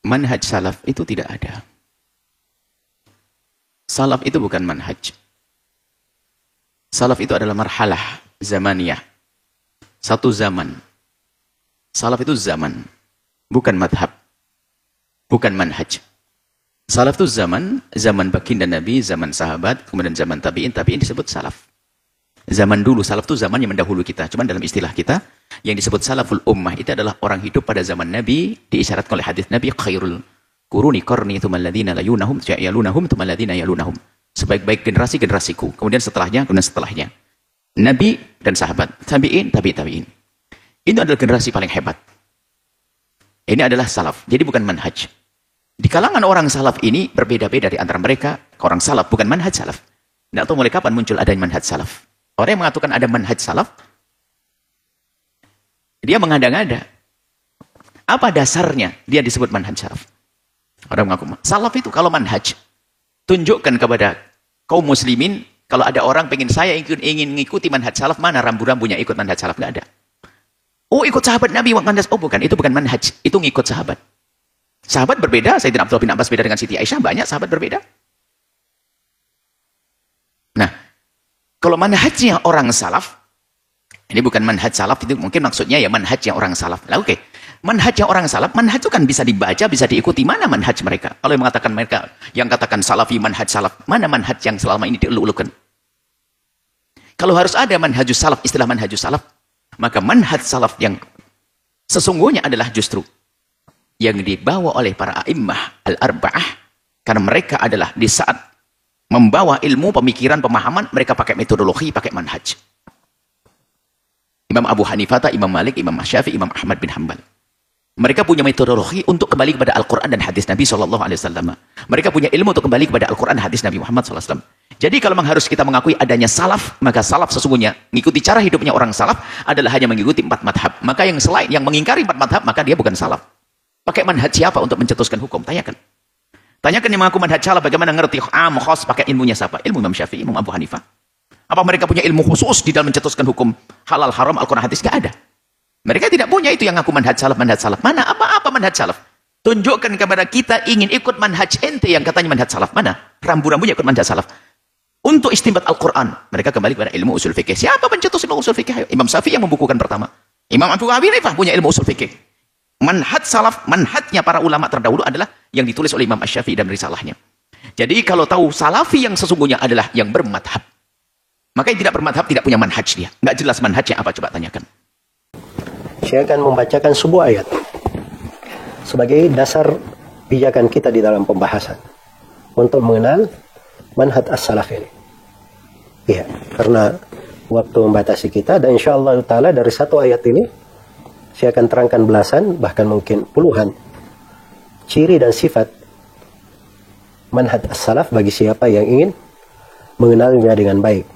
manhaj salaf itu tidak ada. Salaf itu bukan manhaj. Salaf itu adalah marhalah zamaniyah. Satu zaman. Salaf itu zaman, bukan madhab, bukan manhaj. Salaf itu zaman, zaman baginda Nabi, zaman sahabat, kemudian zaman tabi'in, tabi'in disebut salaf. Zaman dulu, salaf itu zaman yang mendahului kita. Cuman dalam istilah kita, yang disebut salaful ummah itu adalah orang hidup pada zaman Nabi, diisyaratkan oleh hadis Nabi, khairul kuruni qarni thumal ladzina yalunahum thumal ladzina yalunahum. Sebaik-baik generasi-generasiku. Kemudian setelahnya. Nabi dan sahabat, tabi'in, tabi'in. Itu adalah generasi paling hebat. Ini adalah salaf. Jadi bukan manhaj. Di kalangan orang salaf ini berbeda-beda di antara mereka. Orang salaf bukan manhaj salaf. Tidak tahu mulai kapan muncul adanya manhaj salaf. Orang yang mengatakan ada manhaj salaf, dia mengada-ngada. Apa dasarnya dia disebut manhaj salaf? Orang mengaku salaf itu kalau manhaj. Tunjukkan kepada kaum muslimin, kalau ada orang pengen saya ingin mengikuti manhaj salaf, mana rambu-rambunya ikut manhaj salaf? Nggak ada. Oh, ikut sahabat Nabi. Oh, bukan. Itu bukan manhaj. Itu ngikut sahabat. Sahabat berbeda. Sayyidina Abdullah bin Abbas beda dengan Siti Aisyah. Banyak sahabat berbeda. Nah, kalau manhajnya orang salaf, ini bukan manhaj salaf, itu mungkin maksudnya ya manhajnya orang salaf. Lah, oke. Manhajnya orang salaf, manhaj itu kan bisa dibaca, bisa diikuti. Mana manhaj mereka? Kalau yang mengatakan mereka, yang katakan salafi, manhaj salaf, mana manhaj yang selama ini dieluk-elukan? Kalau harus ada manhajus salaf, istilah manhajus salaf, maka manhaj salaf yang sesungguhnya adalah justru yang dibawa oleh para a'immah al-arba'ah, karena mereka adalah di saat membawa ilmu, pemikiran, pemahaman, mereka pakai metodologi, pakai manhaj. Imam Abu Hanifah, Imam Malik, Imam Syafi'i, Imam Ahmad bin Hanbal. Mereka punya metodologi untuk kembali kepada Al-Quran dan hadis Nabi SAW. Mereka punya ilmu untuk kembali kepada Al-Quran dan hadis Nabi Muhammad SAW. Jadi kalau memang harus kita mengakui adanya salaf, maka salaf sesungguhnya mengikuti cara hidupnya orang salaf adalah hanya mengikuti 4 madhab. Maka yang selain yang mengingkari 4 madhab, maka dia bukan salaf. Pakai manhaj siapa untuk mencetuskan hukum? Tanyakan. Tanyakan yang mengaku manhaj salaf, bagaimana ngerti am, khos, pakai ilmunya siapa? Ilmu Imam Syafi'i, Imam Abu Hanifah. Apa mereka punya ilmu khusus di dalam mencetuskan hukum halal, haram, Al-Quran, hadis? Tidak ada. Mereka tidak punya itu yang ngaku manhaj salaf, manhaj salaf. Mana apa manhaj salaf? Tunjukkan kepada kita ingin ikut manhaj ente yang katanya manhaj salaf. Mana? Rambu-rambunya ikut manhaj salaf. Untuk istinbat Al-Quran, mereka kembali kepada ilmu usul fikih. Siapa pencetus ilmu usul fikih? Imam Syafi'i yang membukukan pertama. Imam Abu Hanifah punya ilmu usul fikih. Manhaj salaf, manhajnya para ulama terdahulu adalah yang ditulis oleh Imam Asy-Syafi'i dan risalahnya. Jadi kalau tahu salafi yang sesungguhnya adalah yang bermadhab. Maka yang tidak bermadhab tidak punya manhaj dia. Nggak jelas manhajnya apa, coba tanyakan. Saya akan membacakan sebuah ayat sebagai dasar pijakan kita di dalam pembahasan untuk mengenal manhaj as-salaf ini. Ya, karena waktu membatasi kita, dan insyaallah ta'ala dari satu ayat ini saya akan terangkan belasan, bahkan mungkin puluhan ciri dan sifat manhaj as-salaf bagi siapa yang ingin mengenalnya dengan baik.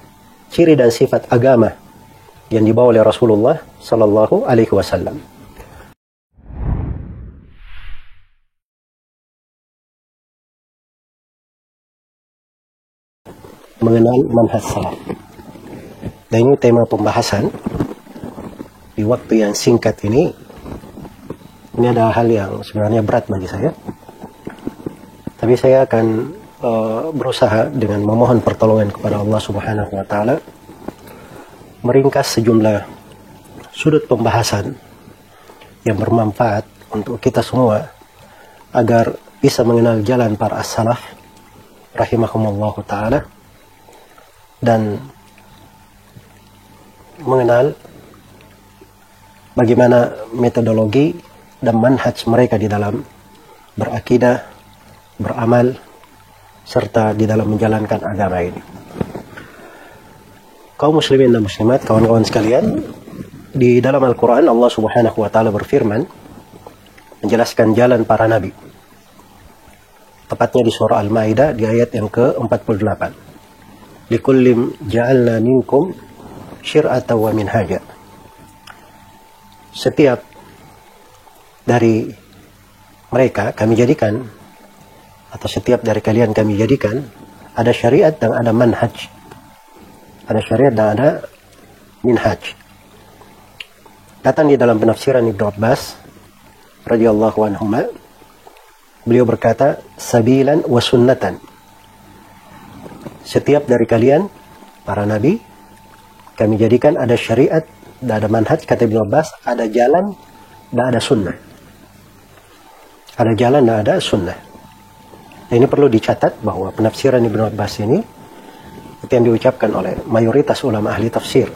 Ciri dan sifat agama yang dibawa oleh Rasulullah sallallahu alaihi wasallam. Mengenal manhaj salaf. Dan ini tema pembahasan di waktu yang singkat ini. Ini adalah hal yang sebenarnya berat bagi saya. Tapi saya akan berusaha dengan memohon pertolongan kepada Allah Subhanahu wa taala meringkas sejumlah sudut pembahasan yang bermanfaat untuk kita semua agar bisa mengenal jalan para as-salaf rahimahumullahu ta'ala dan mengenal bagaimana metodologi dan manhaj mereka di dalam berakidah, beramal, serta di dalam menjalankan agama ini. Kaum muslimin dan muslimat, kawan-kawan sekalian, di dalam Al-Quran Allah Subhanahu wa ta'ala berfirman menjelaskan jalan para nabi, tepatnya di surah Al-Maidah di ayat yang ke-48. Likullim ja'alna minkum syir'atan wa minhaja. Setiap dari mereka kami jadikan, atau setiap dari kalian kami jadikan, ada syariat dan ada manhaj. Ada syariat dan ada minhaj. Datang di dalam penafsiran Ibnu Abbas radhiyallahu anhuma beliau berkata, sabilan wa sunnatan. Setiap dari kalian, para nabi, kami jadikan ada syariat, ada manhaj, kata Ibnu Abbas, ada jalan, dan ada sunnah. Ada jalan dan ada sunnah. Nah, ini perlu dicatat bahwa penafsiran Ibnu Abbas ini itu yang diucapkan oleh mayoritas ulama ahli tafsir.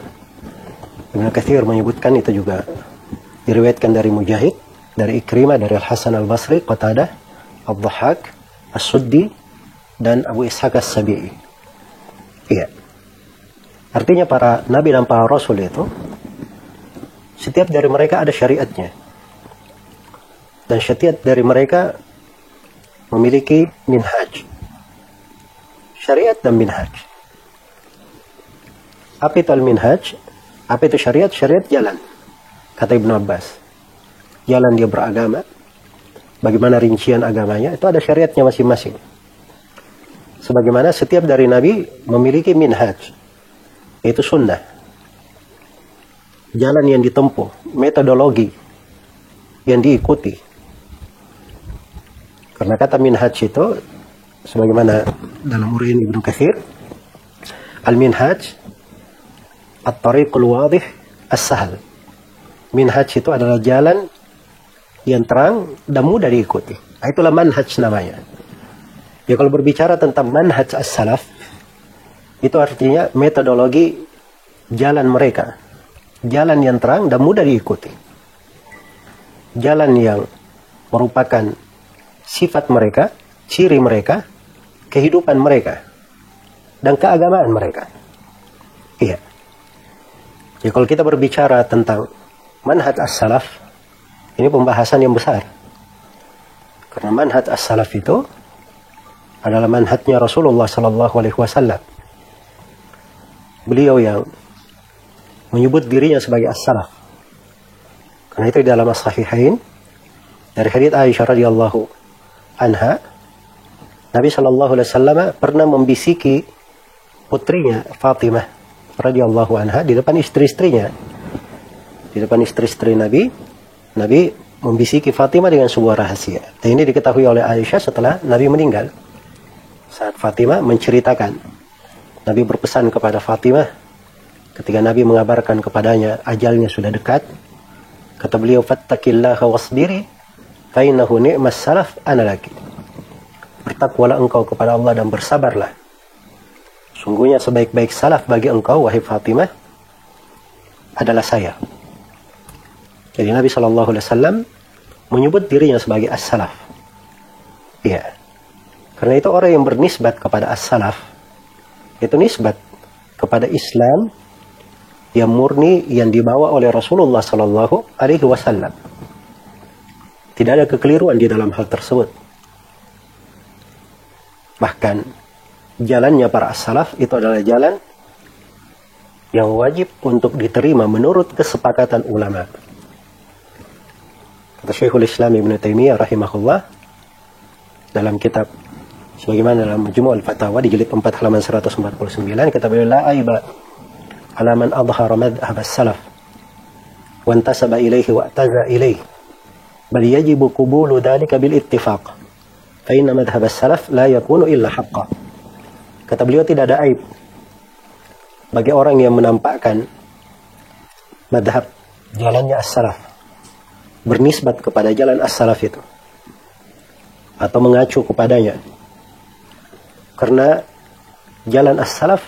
Ibnu Katsir menyebutkan itu juga diriwayatkan dari Mujahid, dari Ikrimah, dari Al-Hasan Al-Basri, Qatadah, Ad-Dhahhak, As-Suddi, dan Abu Ishaq As-Sabi'i. Iya. Artinya para nabi dan para rasul itu, setiap dari mereka ada syariatnya. Dan setiap dari mereka memiliki minhaj. Syariat dan minhaj. Apa itu al-minhaj? Apa itu syariat? Syariat jalan. Kata Ibnu Abbas. Jalan dia beragama. Bagaimana rincian agamanya. Itu ada syariatnya masing-masing. Sebagaimana setiap dari nabi memiliki minhaj. Yaitu sunnah. Jalan yang ditempuh. Metodologi yang diikuti. Karena kata minhaj itu, sebagaimana dalam uraian Ibnu Katsir, al-minhaj at-tariqul wadih as-sahal. Minhaj itu adalah jalan yang terang dan mudah diikuti. Itulah manhaj namanya. Ya, kalau berbicara tentang manhaj as-salaf, itu artinya metodologi jalan mereka. Jalan yang terang dan mudah diikuti. Jalan yang merupakan sifat mereka, ciri mereka, kehidupan mereka, dan keagamaan mereka. Iya. Ya, kalau kita berbicara tentang manhaj as-salaf, ini pembahasan yang besar. Karena manhaj as-salaf itu adalah manhajnya Rasulullah Sallallahu Alaihi Wasallam. Beliau yang menyebut dirinya sebagai as-salaf. Karena itu di dalam as-sahihain dari hadits Aisyah radhiyallahu anha, Nabi Sallallahu Alaihi Wasallam pernah membisiki putrinya Fatimah radhiyallahu anha di depan istri-istrinya. Di depan istri-istri Nabi, Nabi membisiki Fatimah dengan sebuah rahasia. Dan ini diketahui oleh Aisyah setelah Nabi meninggal. Saat Fatimah menceritakan, Nabi berpesan kepada Fatimah ketika Nabi mengabarkan kepadanya ajalnya sudah dekat. Kata beliau, fattaqillaha wasbiri fa innahu ni'mas salaf ana laki. Bertakwalah engkau kepada Allah dan bersabarlah. Sungguhnya sebaik-baik salaf bagi engkau, wahai Fatimah, adalah saya. Jadi Nabi SAW menyebut dirinya sebagai as-salaf. Iya. Karena itu orang yang bernisbat kepada as-salaf, itu nisbat kepada Islam yang murni yang dibawa oleh Rasulullah SAW. Tidak ada kekeliruan di dalam hal tersebut. Bahkan jalannya para as-salaf itu adalah jalan yang wajib untuk diterima menurut kesepakatan ulama. Kata Syekhul Islam Ibn Taimiyah rahimahullah dalam kitab sebagaimana dalam Majmu' al-Fatawa di jilid 4 halaman 149, kata beliau, la aiba ala man adhara madhhab as-salaf wa intasaba ilaihi wa ataza ilaihi bal yajibu qubulu dhalika bil ittifaq fa inna madhhab as-salaf la yakunu illa haqqan. Kata beliau, tidak ada aib bagi orang yang menampakkan madhab jalannya as-salaf, bernisbat kepada jalan as-salaf itu atau mengacu kepadanya. Karena jalan as-salaf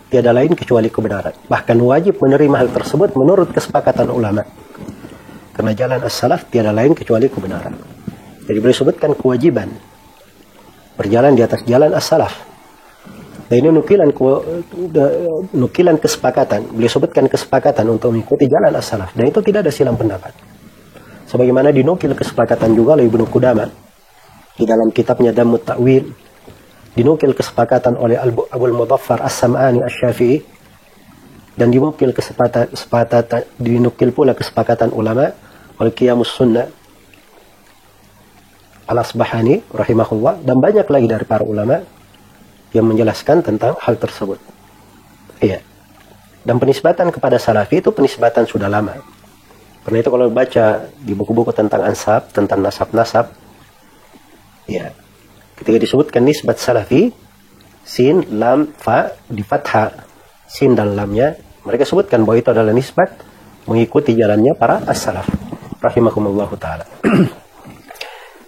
tiada lain kecuali kebenaran. Bahkan wajib menerima hal tersebut menurut kesepakatan ulama. Karena jalan as-salaf tiada lain kecuali kebenaran. Jadi beliau sebutkan kewajiban berjalan di atas jalan as-salaf. Dan ini nukilan kesepakatan. Beliau sebutkan kesepakatan untuk mengikuti jalan as-salaf. Dan itu tidak ada silang pendapat. Sebagaimana dinukil kesepakatan juga oleh Ibnu Qudamah di dalam kitabnya Dammut Ta'wil. Dinukil kesepakatan oleh Abul Mudhaffar As-Sam'ani Asy-Syafi'i. Dan dinukil pula kesepakatan ulama oleh Qiyamus Sunnah Al-Asbahani rahimahullah. Dan banyak lagi dari para ulama yang menjelaskan tentang hal tersebut. Iya. Dan penisbatan kepada salafi itu penisbatan sudah lama. Karena itu kalau baca di buku-buku tentang ansab, tentang nasab-nasab, Ya. Ketika disebutkan nisbat salafi, sin, lam, fa di fathah, sin dan lamnya, mereka sebutkan bahwa itu adalah nisbat mengikuti jalannya para as-salaf rahimahumullahu taala.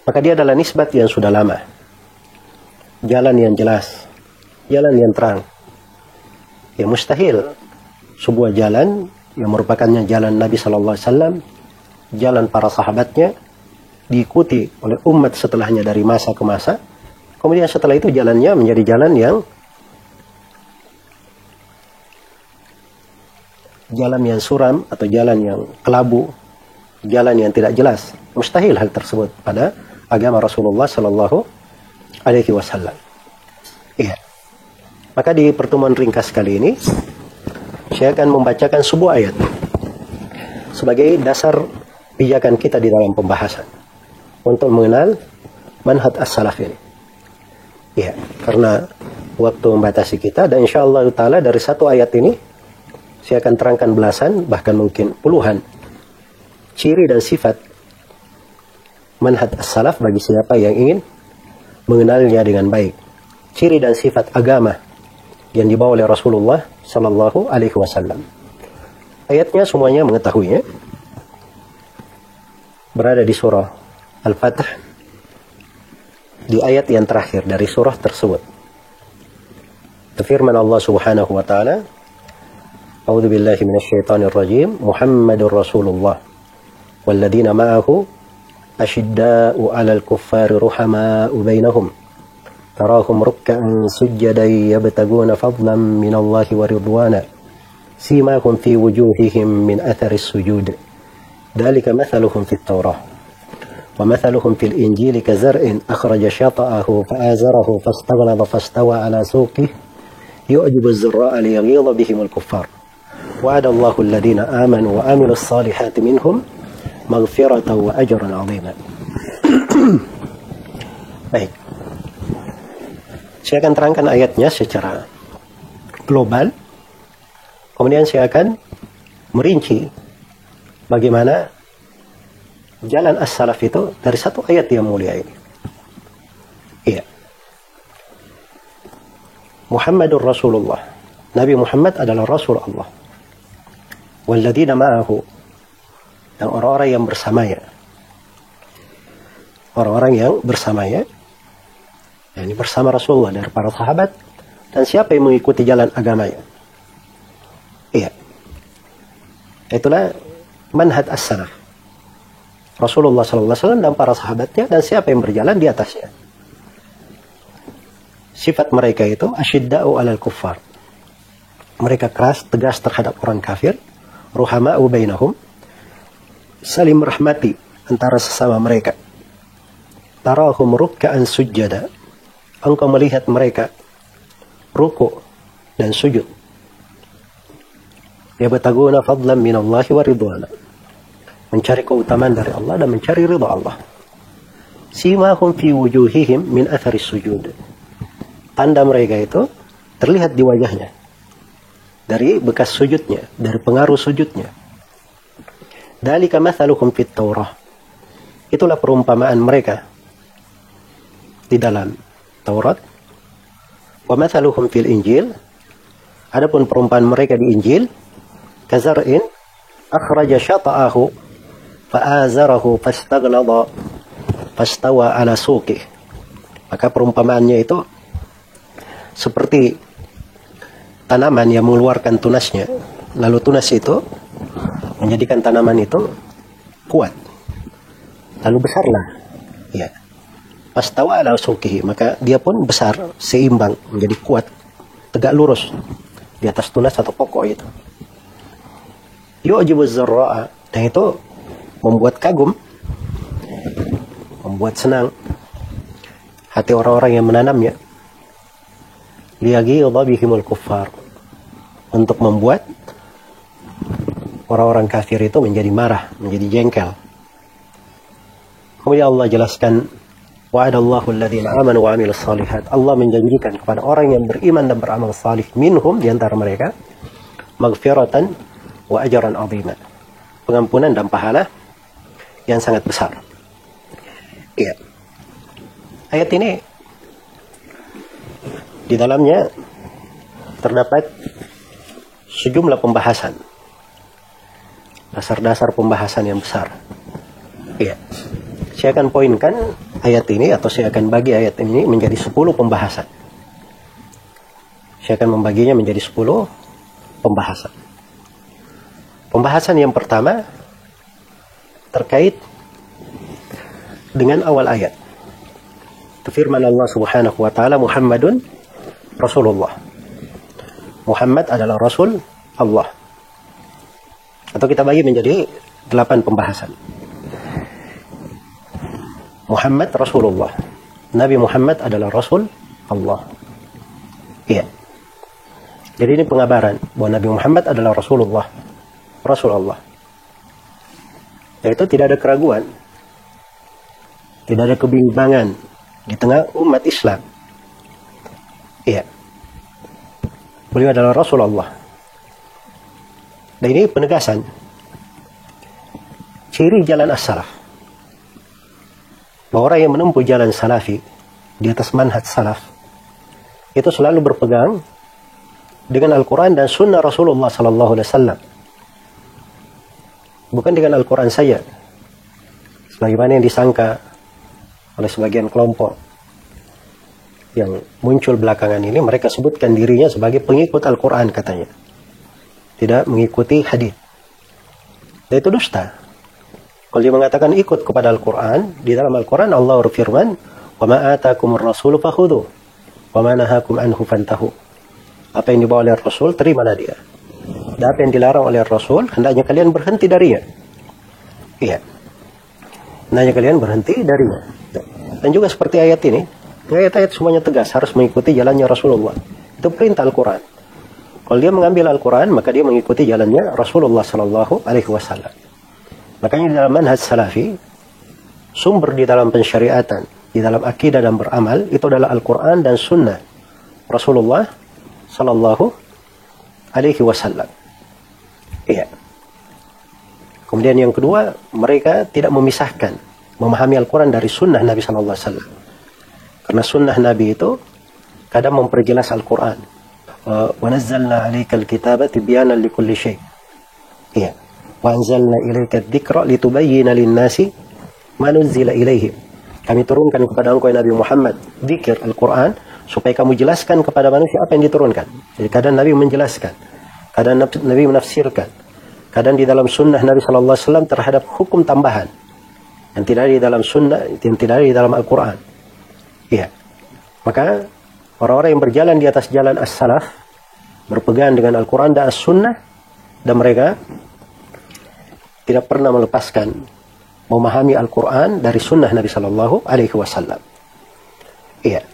Maka dia adalah nisbat yang sudah lama, jalan yang jelas, jalan yang terang. Ya mustahil sebuah jalan yang merupakannya jalan Nabi Sallallahu Alaihi Wasallam, jalan para sahabatnya, diikuti oleh umat setelahnya dari masa ke masa. Kemudian setelah itu jalannya menjadi jalan yang suram atau jalan yang kelabu, jalan yang tidak jelas. Mustahil hal tersebut pada agama Rasulullah Sallallahu Alaihi Wasallam. Iya. Maka di pertemuan ringkas kali ini saya akan membacakan sebuah ayat sebagai dasar pijakan kita di dalam pembahasan untuk mengenal manhaj as-salaf ini. Ya, karena waktu membatasi kita, dan insyaallah taala dari satu ayat ini saya akan terangkan belasan bahkan mungkin puluhan ciri dan sifat manhaj as-salaf bagi siapa yang ingin mengenalnya dengan baik. Ciri dan sifat agama yang dibawa oleh Rasulullah Sallallahu Alaihi Wasallam. Ayatnya semuanya mengetahuinya. Berada di surah Al-Fatih, di ayat yang terakhir dari surah tersebut. Firman Allah Subhanahu wa taala, A'udzu billahi minasyaitonir rajim, Muhammadur Rasulullah walladzina ma'ahu asyidda'u 'alal kuffari ruhama'u bainahum tarahum ruk'an sujjadan yabtaguna fadlan minallahi wa ridwana simahum fi wujuhihim min atharis sujud dzalika mathaluhum fit Taurah wa mathaluhum fil Injil kazar'in akhraja shata'ahu fa'azarahu fastaghlaba fastawa 'ala suqihi yu'jibu az-zurra'a liyaghidha bihimul kuffar wa'adallahu alladhina amanu wa 'amilus salihati minhum maghfiratan wa ajran 'azima. Baik. Saya akan terangkan ayatnya secara global. Kemudian saya akan merinci bagaimana jalan as-salaf itu dari satu ayat yang mulia ini. Iya. Muhammadur Rasulullah. Nabi Muhammad adalah Rasul Allah. Walladzina ma'ahu. Dan orang-orang yang bersamanya. Orang-orang yang bersamanya. Ini bersama Rasulullah dari para sahabat dan siapa yang mengikuti jalan agamanya. Iya. Itulah manhaj as-salaf. Rasulullah SAW dan para sahabatnya dan siapa yang berjalan di atasnya. Sifat mereka itu asyidda'u 'alal kuffar. Mereka keras, tegas terhadap orang kafir. Ruhama'u bainahum. Saling merahmati antara sesama mereka. Tarahum ruk'an sujjada. Engkau melihat mereka ruku dan sujud. Yabtaguna fadlan minallahi wa ridwana. Mencari keutamaan dari Allah dan mencari ridha Allah. Simahum fi wujuhihim min atharis sujud. Tanda mereka itu terlihat di wajahnya. Dari bekas sujudnya, dari pengaruh sujudnya. Dzalika mathaluhum fit Taurah. Itulah perumpamaan mereka di dalam Taurat. Wa mathaluhum fil Injil. Adapun perumpamaan mereka di Injil, kazar'in akhraja shata'ahu fa'azarahu fastaghlaba fastawa 'ala suqihi. Maka perumpamaannya itu seperti tanaman yang mengeluarkan tunasnya, lalu tunas itu menjadikan tanaman itu kuat, lalu besarlah. Ya. Fastawa 'ala suqihi, maka dia pun besar, seimbang, menjadi kuat, tegak lurus di atas tunas atau pokok itu. Yu'jibu az-zurra'a, dan itu membuat kagum, membuat senang hati orang-orang yang menanamnya. Liyaghidha bihimul kuffar, untuk membuat orang-orang kafir itu menjadi marah, menjadi jengkel. Kemudian Allah jelaskan, wa'adallahu alladhina amanu wa 'amilus shalihat. Allah menjanjikan kepada orang yang beriman dan beramal salih minhum, di antara mereka, maghfiratan wa ajran 'azima. Pengampunan dan pahala yang sangat besar. Iya. Ayat ini di dalamnya terdapat sejumlah pembahasan, dasar-dasar pembahasan yang besar. Iya. Saya akan poinkan ayat ini, atau saya akan bagi ayat ini menjadi 10 pembahasan. Saya akan membaginya menjadi 10 pembahasan. Pembahasan yang pertama terkait dengan awal ayat. Firman Allah Subhanahu wa taala, Muhammadun Rasulullah. Muhammad adalah Rasul Allah. Atau kita bagi menjadi 8 pembahasan. Muhammad Rasulullah. Nabi Muhammad adalah Rasul Allah. Iya. Jadi ini pengabaran bahwa Nabi Muhammad adalah Rasulullah. Rasul Allah. Yaitu tidak ada keraguan. Tidak ada kebimbangan di tengah umat Islam. Iya. Beliau adalah Rasul Allah. Dan ini penegasan ciri jalan as-salaf. Bahwa orang yang menempuh jalan salafi di atas manhaj salaf itu selalu berpegang dengan Al-Quran dan Sunnah Rasulullah Sallallahu Alaihi Wasallam. Bukan dengan Al-Quran saja, sebagaimana yang disangka oleh sebagian kelompok yang muncul belakangan ini. Mereka sebutkan dirinya sebagai pengikut Al-Quran katanya, tidak mengikuti hadis. Dan itu dusta. Kalau dia mengatakan ikut kepada Al-Quran, di dalam Al-Quran Allah berfirman, "Wa ma atakumur rasulu fakhudhu, wa ma nahakum anhu fantahu." Apa yang dibawa oleh Rasul, terimalah dia. Dan apa yang dilarang oleh Rasul, hendaknya kalian berhenti darinya. Iya. Hendaknya kalian berhenti darinya. Dan juga seperti ayat ini, ayat-ayat semuanya tegas, harus mengikuti jalannya Rasulullah. Itu perintah Al-Quran. Kalau dia mengambil Al-Quran, maka dia mengikuti jalannya Rasulullah Sallallahu Alaihi Wasallam. Makanya di dalam manhaj salafi, sumber di dalam pensyariatan, di dalam akidah dan beramal, itu adalah Al-Quran dan Sunnah Rasulullah Sallallahu Alaihi Wasallam. Iya. Kemudian yang kedua, mereka tidak memisahkan, memahami Al-Quran dari Sunnah Nabi Sallallahu Alaihi Wasallam. Karena Sunnah Nabi itu kadang memperjelas Al-Quran. Wa nazzalna 'alaikal kitaba tibyanan likulli syai'. Iya. Wa anzalna ilaika dzikra litubayyana lin-nasi ma nuzila ilaihim. Kami turunkan kepada engkau Nabi Muhammad dzikir Al-Quran supaya kamu jelaskan kepada manusia apa yang diturunkan. Jadi kadang Nabi menjelaskan, kadang Nabi menafsirkan, kadang di dalam sunnah Nabi Sallallahu Alaihi Wasallam terhadap hukum tambahan yang tidak ada di dalam sunnah, yang tidak ada di dalam Al-Quran. Iya. Maka orang-orang yang berjalan di atas jalan as-salaf, berpegang dengan Al-Quran dan as-sunnah, dan mereka tidak pernah melepaskan memahami Al-Quran dari sunnah Nabi Sallallahu Alaihi Wasallam. Iya.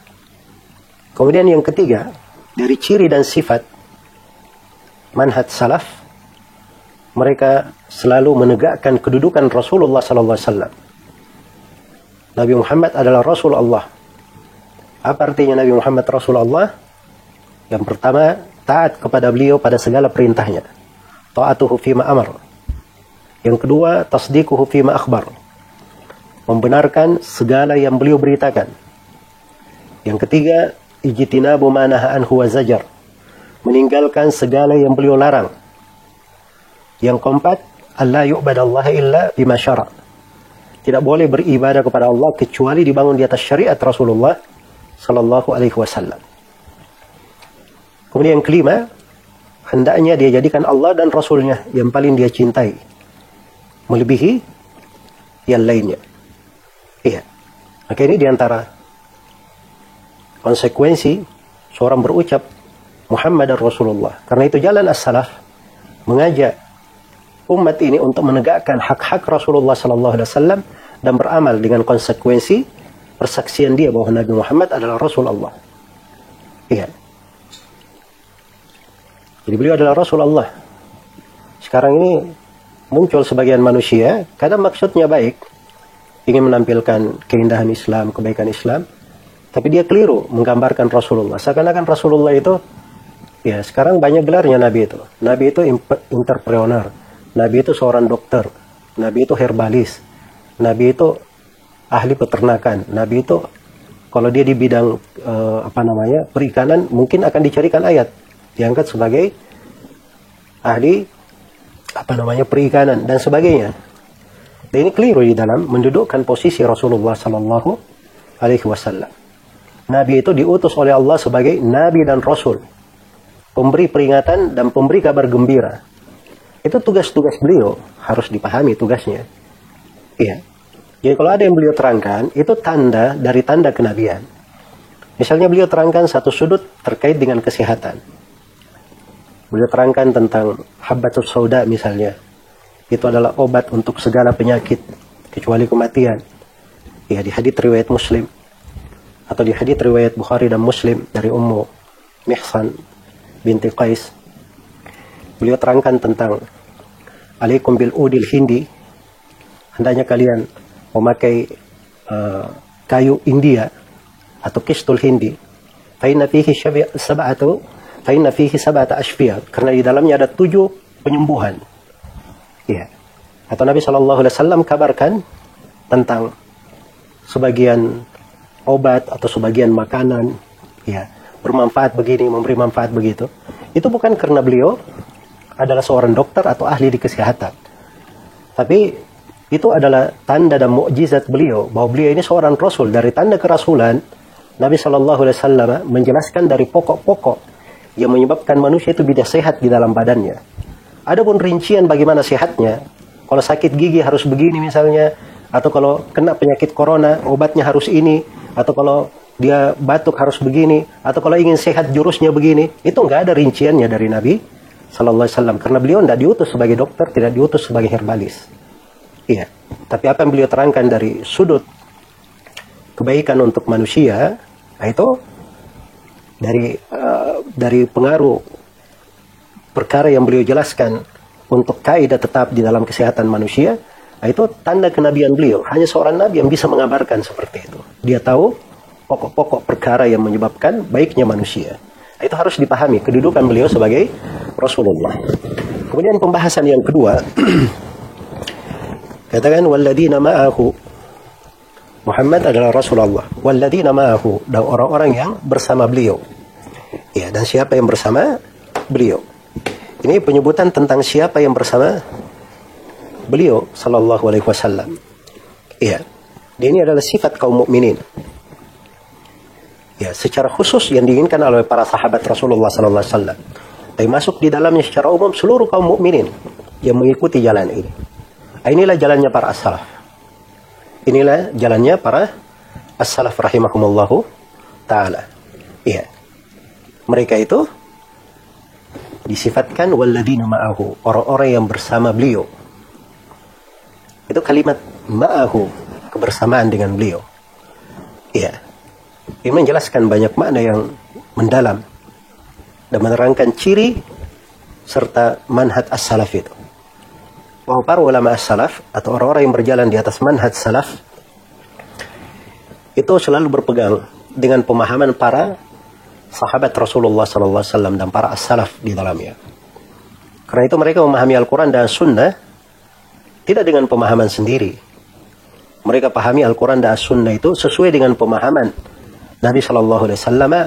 Kemudian yang ketiga, dari ciri dan sifat manhaj salaf, mereka selalu menegakkan kedudukan Rasulullah Sallallahu Alaihi Wasallam. Nabi Muhammad adalah Rasul Allah. Apa artinya Nabi Muhammad Rasul Allah? Yang pertama, taat kepada beliau pada segala perintahnya. Ta'atuhu fima amar. Yang kedua, tasdiquhu fima akhbar. Membenarkan segala yang beliau beritakan. Yang ketiga, ijtinabu ma naha anhu wa zajar. Meninggalkan segala yang beliau larang. Yang keempat, alla yu'badallaha illa bima syara'. Tidak boleh beribadah kepada Allah kecuali dibangun di atas syariat Rasulullah Sallallahu Alaihi Wasallam. Kemudian yang kelima, hendaknya dia jadikan Allah dan Rasulnya yang paling dia cintai, melebihi yang lainnya. Iya. Maka ini diantara konsekuensi seorang berucap Muhammad dan Rasulullah. Karena itu jalan as-salaf mengajak umat ini untuk menegakkan hak-hak Rasulullah Sallallahu Alaihi Wasallam dan beramal dengan konsekuensi persaksian dia bahwa Nabi Muhammad adalah Rasul Allah. Iya. Jadi beliau adalah Rasul Allah. Sekarang ini muncul sebagian manusia, kadang maksudnya baik, ingin menampilkan keindahan Islam, kebaikan Islam, tapi dia keliru menggambarkan Rasulullah. Seakan-akan Rasulullah itu, ya sekarang banyak gelarnya Nabi itu. Nabi itu entrepreneur, Nabi itu seorang dokter, Nabi itu herbalis, Nabi itu ahli peternakan, Nabi itu Kalau dia di bidang perikanan, mungkin akan dicarikan ayat, diangkat sebagai ahli perikanan dan sebagainya. Dan ini keliru di dalam mendudukkan posisi Rasulullah Sallallahu Alaihi Wasallam. Nabi itu diutus oleh Allah sebagai Nabi dan Rasul, pemberi peringatan dan pemberi kabar gembira. Itu tugas-tugas beliau, harus dipahami tugasnya. Iya. Jadi kalau ada yang beliau terangkan, itu tanda dari tanda kenabian. Misalnya beliau terangkan satu sudut terkait dengan kesehatan. Beliau terangkan tentang habbatus sauda misalnya. Itu adalah obat untuk segala penyakit, kecuali kematian. Ya, di hadits riwayat Muslim. Atau di hadits riwayat Bukhari dan Muslim dari Ummu Mihsan binti Qais. Beliau terangkan tentang alaikum bil udil hindi. Hendaknya kalian memakai kayu India atau kistul hindi. Fa inna fihi sab'ata ashfiya, karena di dalamnya ada 7 penyembuhan. Ya. Atau Nabi Shallallahu Alaihi Wasallam kabarkan tentang sebagian obat atau sebagian makanan, ya, bermanfaat begini, memberi manfaat begitu. Itu bukan karena beliau adalah seorang dokter atau ahli di kesehatan, tapi itu adalah tanda dan mukjizat beliau, bahwa beliau ini seorang rasul. Dari tanda kerasulan, Nabi Shallallahu Alaihi Wasallam menjelaskan dari pokok-pokok yang menyebabkan manusia itu tidak sehat di dalam badannya. Adapun rincian bagaimana sehatnya, kalau sakit gigi harus begini misalnya, atau kalau kena penyakit corona obatnya harus ini, atau kalau dia batuk harus begini, atau kalau ingin sehat jurusnya begini, itu nggak ada rinciannya dari Nabi Shallallahu Alaihi Wasallam, karena beliau tidak diutus sebagai dokter, tidak diutus sebagai herbalis. Iya, tapi apa yang beliau terangkan dari sudut kebaikan untuk manusia, itu dari pengaruh perkara yang beliau jelaskan untuk kaidah tetap di dalam kesehatan manusia, itu tanda kenabian beliau. Hanya seorang nabi yang bisa mengabarkan seperti itu. Dia tahu pokok-pokok perkara yang menyebabkan baiknya manusia. Itu harus dipahami kedudukan beliau sebagai Rasulullah. Kemudian pembahasan yang kedua, katakan walladzina ma'ahu, Muhammad adalah Rasulullah. Walladzina ma'ahu, dan orang-orang yang bersama beliau. Ya, dan siapa yang bersama beliau? Ini penyebutan tentang siapa yang bersama beliau sallallahu alaihi wasallam. Ya. Ini adalah sifat kaum mukminin. Ya, secara khusus yang diinginkan oleh para sahabat Rasulullah sallallahu alaihi wasallam. Tapi masuk di dalamnya secara umum seluruh kaum mukminin yang mengikuti jalan ini. Inilah jalannya para as-salaf. Inilah jalannya para as-salaf rahimahumullahu ta'ala. Iya. Mereka itu disifatkan walladzina ma'ahu, orang-orang yang bersama beliau. Itu kalimat ma'ahu, kebersamaan dengan beliau. Iya. Ini menjelaskan banyak makna yang mendalam dan menerangkan ciri serta manhaj as-salaf itu. Bahwa para ulama as-salaf atau orang-orang yang berjalan di atas manhaj salaf itu selalu berpegang dengan pemahaman para sahabat Rasulullah SAW dan para as-salaf di dalamnya. Karena itu mereka memahami Al-Quran dan Sunnah tidak dengan pemahaman sendiri. Mereka pahami Al-Quran dan Sunnah itu sesuai dengan pemahaman Nabi SAW,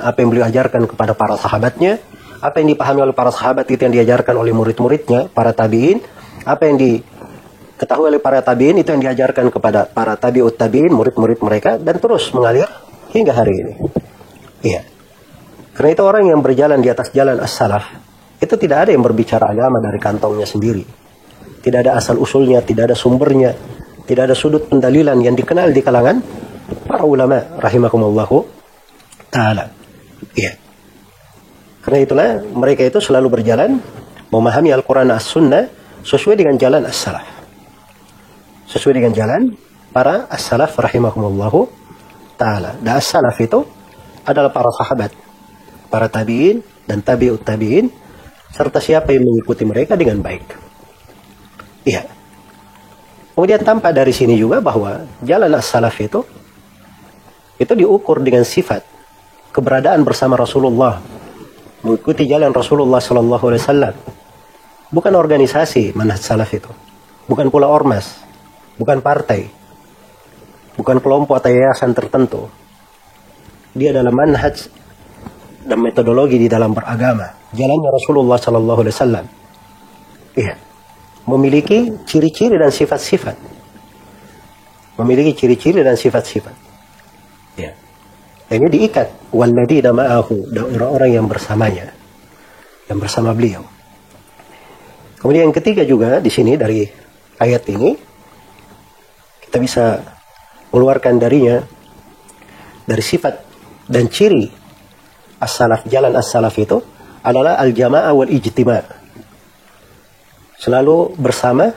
apa yang beliau ajarkan kepada para sahabatnya, apa yang dipahami oleh para sahabat itu yang diajarkan oleh murid-muridnya, para tabi'in. Apa yang diketahui oleh para tabi'in itu yang diajarkan kepada para tabi'ut tabi'in, murid-murid mereka, dan terus mengalir hingga hari ini. Iya. Karena itu orang yang berjalan di atas jalan as-salaf, itu tidak ada yang berbicara agama dari kantongnya sendiri. Tidak ada asal usulnya, tidak ada sumbernya, tidak ada sudut pendalilan yang dikenal di kalangan para ulama rahimakumullahu ta'ala. Iya. Karena itulah mereka itu selalu berjalan memahami Al-Quran as-Sunnah sesuai dengan jalan as-salaf. Sesuai dengan jalan para as-salaf rahimahumullahu ta'ala. Dan as-salaf itu adalah para sahabat, para tabi'in dan tabi'ut tabi'in, serta siapa yang mengikuti mereka dengan baik. Iya. Kemudian tampak dari sini juga bahwa jalan as-salaf itu diukur dengan sifat keberadaan bersama Rasulullah, mengikuti jalan Rasulullah sallallahu alaihi wasallam. Bukan organisasi manhaj salaf itu. Bukan pula ormas. Bukan partai. Bukan kelompok atau yayasan tertentu. dia adalah manhaj dan metodologi di dalam beragama. Jalannya Rasulullah Sallallahu Alaihi Wasallam. Iya. Memiliki ciri-ciri dan sifat-sifat. Memiliki ciri-ciri dan sifat-sifat. Ya. Ini diikat walladzina ma'ahu, dan orang-orang yang bersamanya, yang bersama beliau. Kemudian yang ketiga juga di sini dari ayat ini kita bisa keluarkan darinya dari sifat dan ciri as-salaf, jalan as-salaf itu adalah al-jama'ah wal ijtima'. Selalu bersama,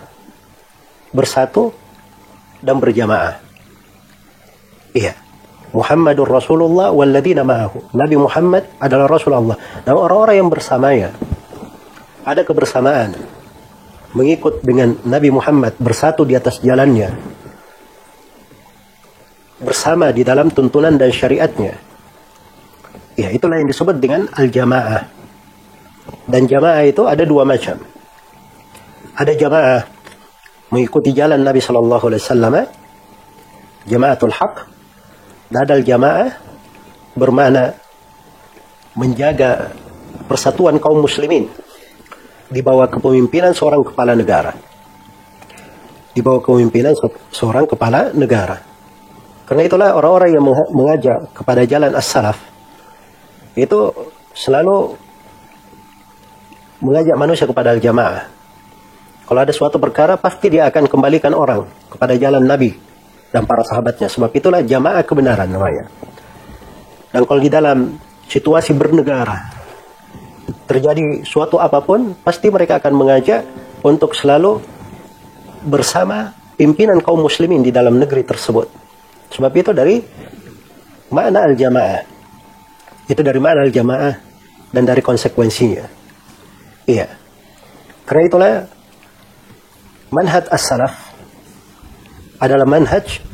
bersatu, dan berjamaah. Iya. Muhammadur Rasulullah walladzina ma'ahu. Nabi Muhammad adalah Rasulullah. Dan orang-orang yang bersamanya. Ada kebersamaan. Mengikut dengan Nabi Muhammad. Bersatu di atas jalannya. Bersama di dalam tuntunan dan syariatnya. Ya, itulah yang disebut dengan al-jamaah. Dan jamaah itu ada dua macam. Ada jamaah mengikuti jalan Nabi Sallallahu Alaihi Wasallam, jamaatul haq. Dan ada jamaah bermakna menjaga persatuan kaum muslimin di bawah kepemimpinan seorang kepala negara. Di bawah kepemimpinan seorang kepala negara. Karena itulah orang-orang yang mengajak kepada jalan as-salaf itu selalu mengajak manusia kepada al-jamaah. Kalau ada suatu perkara, pasti dia akan kembalikan orang kepada jalan Nabi dan para sahabatnya. Sebab itulah jamaah kebenaran namanya. Dan kalau di dalam situasi bernegara, terjadi suatu apapun, pasti mereka akan mengajak untuk selalu bersama pimpinan kaum muslimin di dalam negeri tersebut. Sebab itu dari makna al-jamaah. Itu dari makna al-jamaah dan dari konsekuensinya. Iya. Karena itulah manhaj as-salaf adalah manhaj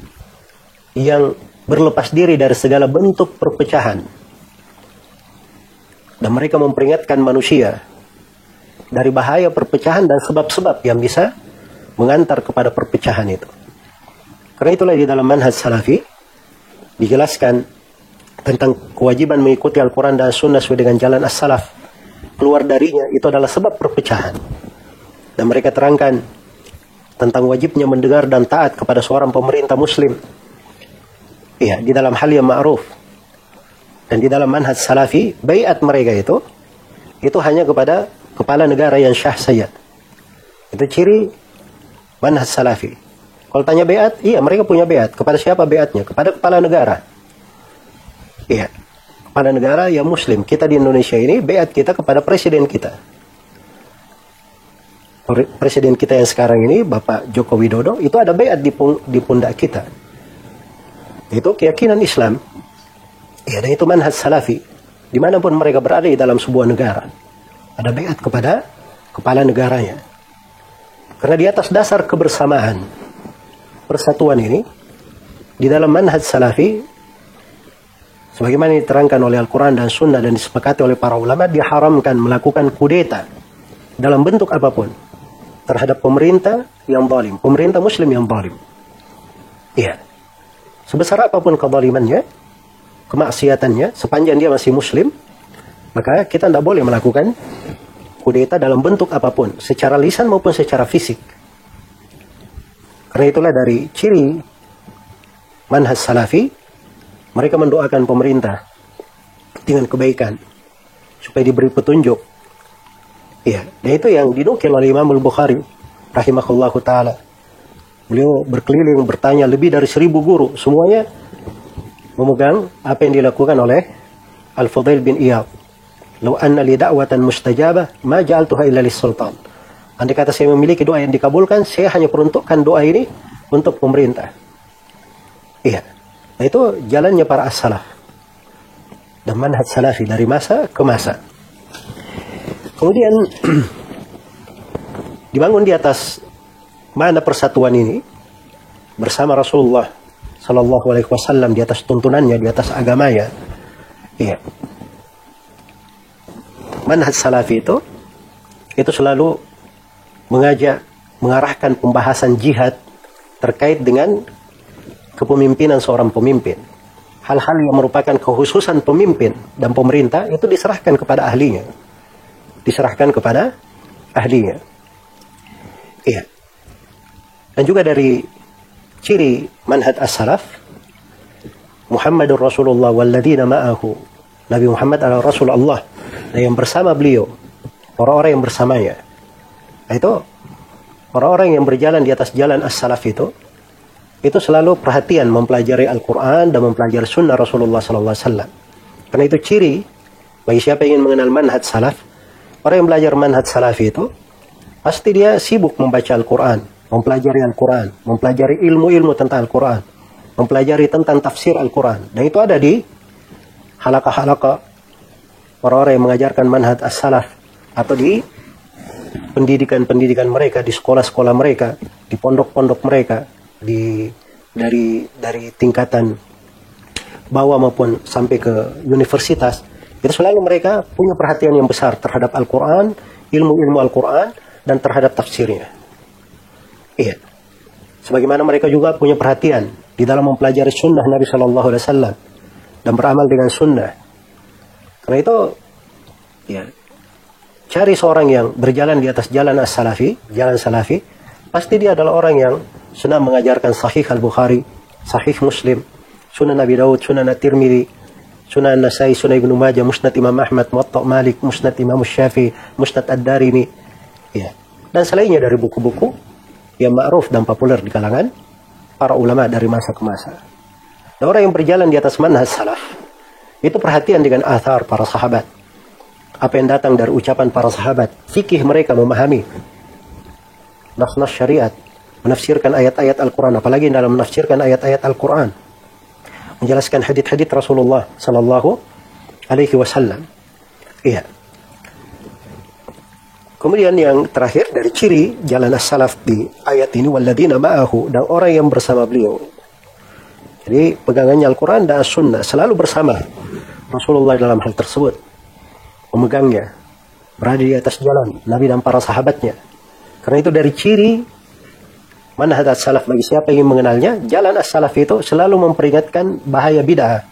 yang berlepas diri dari segala bentuk perpecahan. Dan mereka memperingatkan manusia dari bahaya perpecahan dan sebab-sebab yang bisa mengantar kepada perpecahan itu. Karena itulah di dalam manhaj salafi dijelaskan tentang kewajiban mengikuti Al-Quran dan Sunnah sesuai dengan jalan as-salaf. Keluar darinya itu adalah sebab perpecahan. Dan mereka terangkan tentang wajibnya mendengar dan taat kepada seorang pemerintah muslim. Iya, di dalam hal yang ma'ruf. Dan di dalam manhaj salafi, baiat mereka itu hanya kepada kepala negara yang syah saja. Itu ciri manhaj salafi. Kalau tanya baiat, iya mereka punya baiat. Kepada siapa baiatnya? Kepada kepala negara. Iya, kepala negara yang muslim. Kita di Indonesia ini, baiat kita kepada presiden kita. Presiden kita yang sekarang ini, Bapak Joko Widodo, itu ada baiat di pundak kita. Itu keyakinan Islam. Ya, dan itu manhaj salafi. Dimanapun mereka berada di dalam sebuah negara, ada baiat kepada kepala negaranya. Karena di atas dasar kebersamaan, persatuan ini, di dalam manhaj salafi, sebagaimana diterangkan oleh Al-Quran dan Sunnah dan disepakati oleh para ulama, diharamkan melakukan kudeta dalam bentuk apapun terhadap pemerintah yang zalim, pemerintah muslim yang zalim. Iya. Sebesar apapun kezalimannya, kemaksiatannya, sepanjang dia masih muslim, maka kita tidak boleh melakukan kudeta dalam bentuk apapun, secara lisan maupun secara fisik. Karena itulah dari ciri manhaj salafi, mereka mendoakan pemerintah dengan kebaikan, supaya diberi petunjuk. Ya, dan itu yang dinukil oleh Imam Al-Bukhari rahimahullahu ta'ala. Beliau berkeliling bertanya lebih dari 1000 guru, semuanya memegang apa yang dilakukan oleh Al-Fudail bin Iyad. Law anna li da'watan mustajabah ma ja'altuha illa lis-sultan. Andai kata saya memiliki doa yang dikabulkan, saya hanya peruntukkan doa ini untuk pemerintah. Iya. Nah, itu jalannya para as-salaf. Dan manhaj salafi dari masa ke masa. Kemudian dibangun di atas mana persatuan ini bersama Rasulullah Sallallahu Alaihi Wasallam, di atas tuntunannya, di atas agamanya. Iya. Manhaj salafi itu selalu mengajak, mengarahkan pembahasan jihad terkait dengan kepemimpinan seorang pemimpin. hal-hal yang merupakan kekhususan pemimpin dan pemerintah itu diserahkan kepada ahlinya. Diserahkan kepada ahlinya. Iya. Dan juga dari ciri manhaj as-salaf, Muhammadur Rasulullah walladzina ma'ahu. Nabi Muhammad adalah Rasul Allah. Dan yang bersama beliau, orang-orang yang bersamanya. Nah, itu orang-orang yang berjalan di atas jalan as-salaf itu selalu perhatian mempelajari Al-Quran dan mempelajari sunnah Rasulullah SAW. Karena itu ciri bagi siapa yang ingin mengenal manhaj salaf. Orang yang belajar manhaj salaf itu pasti dia sibuk membaca Al-Quran, mempelajari Al-Quran, mempelajari ilmu-ilmu tentang Al-Quran, mempelajari tentang tafsir Al-Quran. Dan itu ada di halaqah-halaqah orang-orang yang mengajarkan manhaj as-salaf, atau di pendidikan-pendidikan mereka, di sekolah-sekolah mereka, di pondok-pondok mereka, dari tingkatan bawah maupun sampai ke universitas. Itu selalu mereka punya perhatian yang besar terhadap Al-Quran, ilmu-ilmu Al-Quran, dan terhadap tafsirnya. Iya. Sebagaimana mereka juga punya perhatian di dalam mempelajari sunnah Nabi SAW dan beramal dengan sunnah. Karena itu, ya, cari seorang yang berjalan di atas jalan as-salafi, jalan salafi, pasti dia adalah orang yang senang mengajarkan Sahih Al-Bukhari, Sahih Muslim, Sunan Nabi Daud, Sunan At-Tirmidzi, Sunan Nasai, Sunan Ibnu Majah, Musnad Imam Ahmad, Muwatta Malik, Musnad Imam Syafi'i, Musnad Ad-Darimi. Ya. Dan selainnya dari buku-buku yang ma'ruf dan populer di kalangan para ulama dari masa ke masa. Dan orang yang berjalan di atas manhaj salaf itu perhatian dengan athar para sahabat. Apa yang datang dari ucapan para sahabat, fikih mereka memahami nas-nas syariat, menafsirkan ayat-ayat Al-Quran, apalagi dalam menafsirkan ayat-ayat Al-Quran, menjelaskan hadits-hadits Rasulullah Sallallahu Alaihi Wasallam. Iya. Kemudian yang terakhir dari ciri jalan as-salaf di ayat ini, walladzina ma'ahu, dan orang yang bersama beliau. Jadi pegangannya Al-Quran dan As-Sunnah selalu bersama Rasulullah dalam hal tersebut, memegangnya, berada di atas jalan Nabi dan para sahabatnya. Karena itu dari ciri manhaj as-salaf bagi siapa yang ingin mengenalnya, jalan as-salaf itu selalu memperingatkan bahaya bid'ah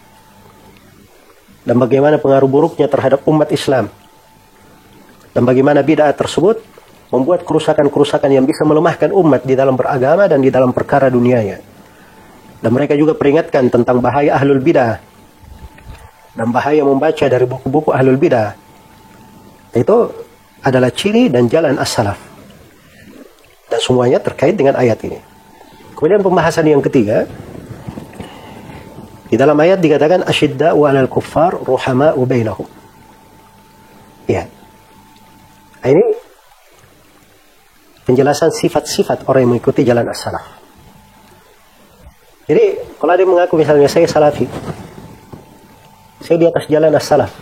dan bagaimana pengaruh buruknya terhadap umat Islam, dan bagaimana bid'ah tersebut membuat kerusakan-kerusakan yang bisa melemahkan umat di dalam beragama dan di dalam perkara dunianya. Dan mereka juga peringatkan tentang bahaya ahlul bid'ah dan bahaya membaca dari buku-buku ahlul bid'ah. Itu adalah ciri dan jalan as-salaf. Dan semuanya terkait dengan ayat ini. Kemudian pembahasan yang ketiga, di dalam ayat dikatakan asyidda'u 'alal kuffar ruhama'u bainahum. Ya. Ini penjelasan sifat-sifat orang yang mengikuti jalan as-salaf. Jadi kalau ada yang mengaku misalnya saya salafi, saya di atas jalan as-salaf,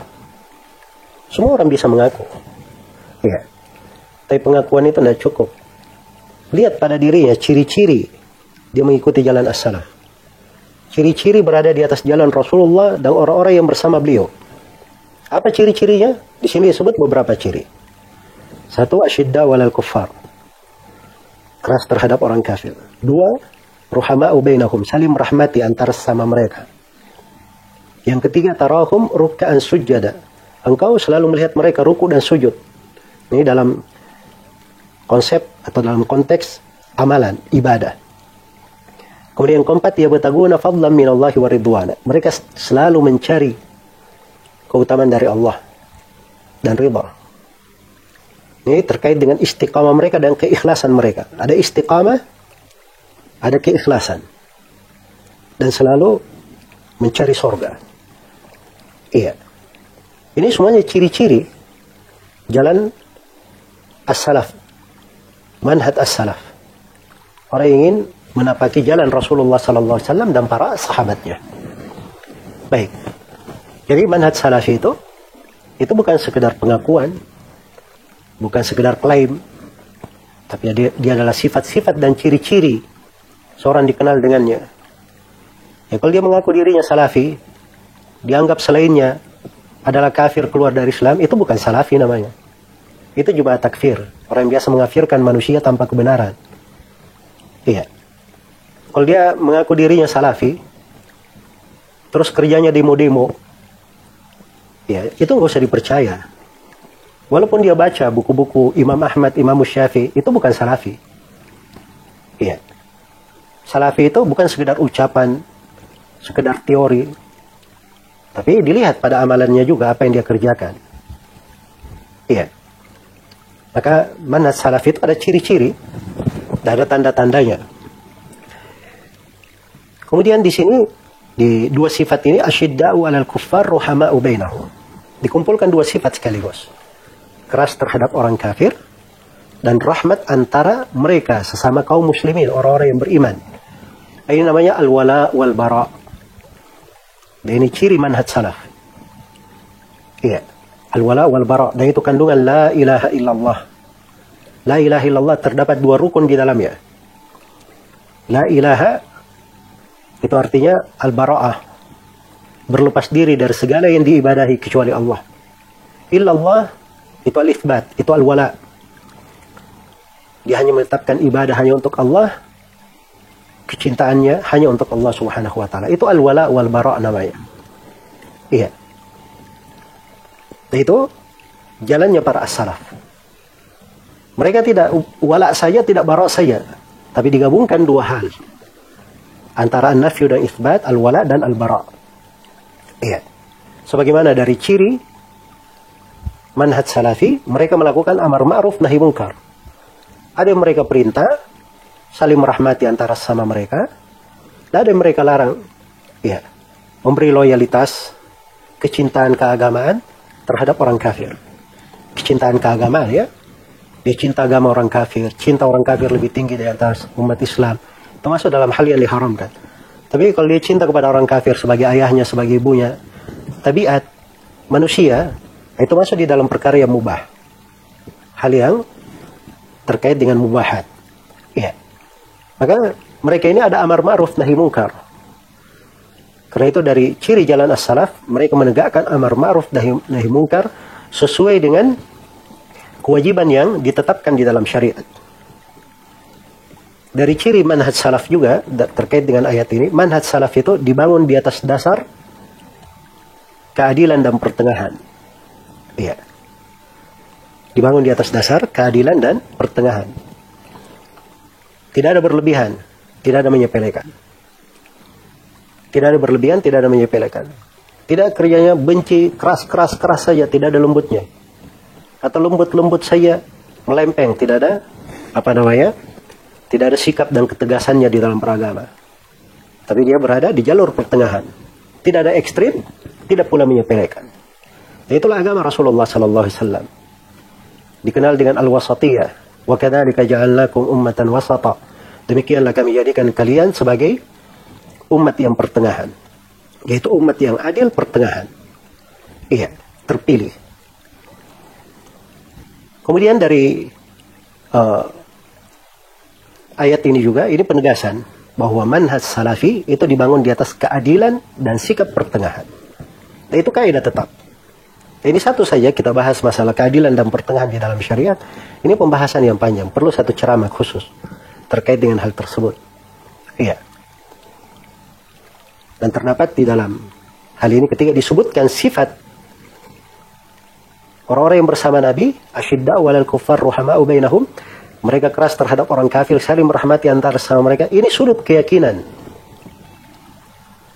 semua orang bisa mengaku. Ya. Tapi pengakuan itu tidak cukup. Lihat pada dirinya ciri-ciri dia mengikuti jalan as-salaf. Ciri-ciri berada di atas jalan Rasulullah dan orang-orang yang bersama beliau. Apa ciri-cirinya? Di sini disebut beberapa ciri. Satu, asyidda walal kuffar, keras terhadap orang kafir. Dua, ruhama'u bainahum, saling merahmati antara sesama mereka. Yang ketiga, tarahum ruk'an sujada, engkau selalu melihat mereka ruku dan sujud. Ini dalam konsep atau dalam konteks amalan, ibadah. Kemudian yang keempat, yabtaguna fadlan minallahi wa ridwana, mereka selalu mencari keutamaan dari Allah dan ridha. Ini terkait dengan istiqamah mereka dan keikhlasan mereka. Ada istiqamah, ada keikhlasan, dan selalu mencari surga. Iya. Ini semuanya ciri-ciri jalan as-salaf, manhaj as-salaf. Orang yang ingin menapaki jalan Rasulullah sallallahu alaihi wasallam dan para sahabatnya. Baik. Jadi manhaj salafi itu bukan sekedar pengakuan, bukan sekedar klaim, tapi dia adalah sifat-sifat dan ciri-ciri seorang dikenal dengannya. Ya, kalau dia mengaku dirinya salafi, dianggap selainnya adalah kafir, keluar dari Islam, itu bukan salafi namanya. Itu juga takfir. Orang yang biasa mengafirkan manusia tanpa kebenaran. Iya. Kalau dia mengaku dirinya salafi, terus kerjanya demo-demo, ya itu nggak usah dipercaya. Walaupun dia baca buku-buku Imam Ahmad, Imam Syafi'i, itu bukan salafi. Ya. Salafi itu bukan sekedar ucapan, sekedar teori, tapi dilihat pada amalannya juga apa yang dia kerjakan. Iya. Maka manhaj salafi itu ada ciri-ciri, ada tanda-tandanya. Kemudian di sini di dua sifat ini, asyidda'u 'alal kuffar ruhama'u bainahum. Dikumpulkan dua sifat sekaligus. Keras terhadap orang kafir dan rahmat antara mereka sesama kaum muslimin, orang-orang yang beriman. Ini namanya al-wala wal bara. Dan ini ciri manhaj salaf. Iya. Al-wala wal bara. Dan itu kandungan la ilaha illallah. La ilaha illallah terdapat dua rukun di dalamnya. La ilaha itu artinya al-bara'ah. Berlepas diri dari segala yang diibadahi kecuali Allah. Illallah itu al-itsbat, itu al-wala. Dia hanya menetapkan ibadah hanya untuk Allah. Kecintaannya hanya untuk Allah Subhanahu wa taala. Itu al-wala wal bara' namanya. Iya. Dan itu jalannya para as-salaf. Mereka tidak wala saja, tidak bara' saja, tapi digabungkan dua hal. Antara an-nafyu dan itsbat, al-wala dan al-bara'. Iya. Sebagaimana dari ciri manhaj salafi, mereka melakukan amar ma'ruf nahi munkar. Ada yang mereka perintah saling merahmati antara sama mereka, dan ada yang mereka larang, ya, memberi loyalitas, kecintaan keagamaan terhadap orang kafir. Kecintaan keagamaan, ya, dia cinta agama orang kafir, cinta orang kafir lebih tinggi dari atas umat Islam, termasuk dalam hal yang diharamkan. Tapi kalau dia cinta kepada orang kafir sebagai ayahnya, sebagai ibunya, tabiat manusia, itu masuk di dalam perkara yang mubah, hal yang terkait dengan mubahat. Ya. Maka mereka ini ada amar ma'ruf nahi munkar. Karena itu dari ciri jalan as-salaf, mereka menegakkan amar ma'ruf nahi munkar sesuai dengan kewajiban yang ditetapkan di dalam syariat. Dari ciri manhaj salaf juga terkait dengan ayat ini, manhaj salaf itu dibangun di atas dasar keadilan dan pertengahan. Iya. Dibangun di atas dasar keadilan dan pertengahan. Tidak ada berlebihan, tidak ada menyepelekan. Tidak ada berlebihan, tidak ada menyepelekan. Tidak kerjanya benci, keras saja, tidak ada lembutnya. Atau lembut saja, melempeng, tidak ada tidak ada sikap dan ketegasannya di dalam beragama. Tapi dia berada di jalur pertengahan. Tidak ada ekstrim, tidak pula menyepelekan. Itulah agama Rasulullah sallallahu alaihi wasallam. Dikenal dengan al-wasatiyah. Wa kadzalika ja'alnakum ummatan wasata. Demikianlah kami jadikan kalian sebagai umat yang pertengahan. Yaitu umat yang adil pertengahan. Iya, terpilih. Kemudian dari ayat ini juga, ini penegasan bahwa manhaj salafi itu dibangun di atas keadilan dan sikap pertengahan. Dan itu kaidah tetap. Ini satu saja kita bahas masalah keadilan dan pertengahan di dalam syariat. Ini pembahasan yang panjang, perlu satu ceramah khusus terkait dengan hal tersebut. Iya. Dan terdapat di dalam hal ini ketika disebutkan sifat orang-orang yang bersama Nabi, asyidda'u 'alal kuffar ruhama'u bainahum, mereka keras terhadap orang kafir, saling merahmati antara sama mereka. Ini sudut keyakinan.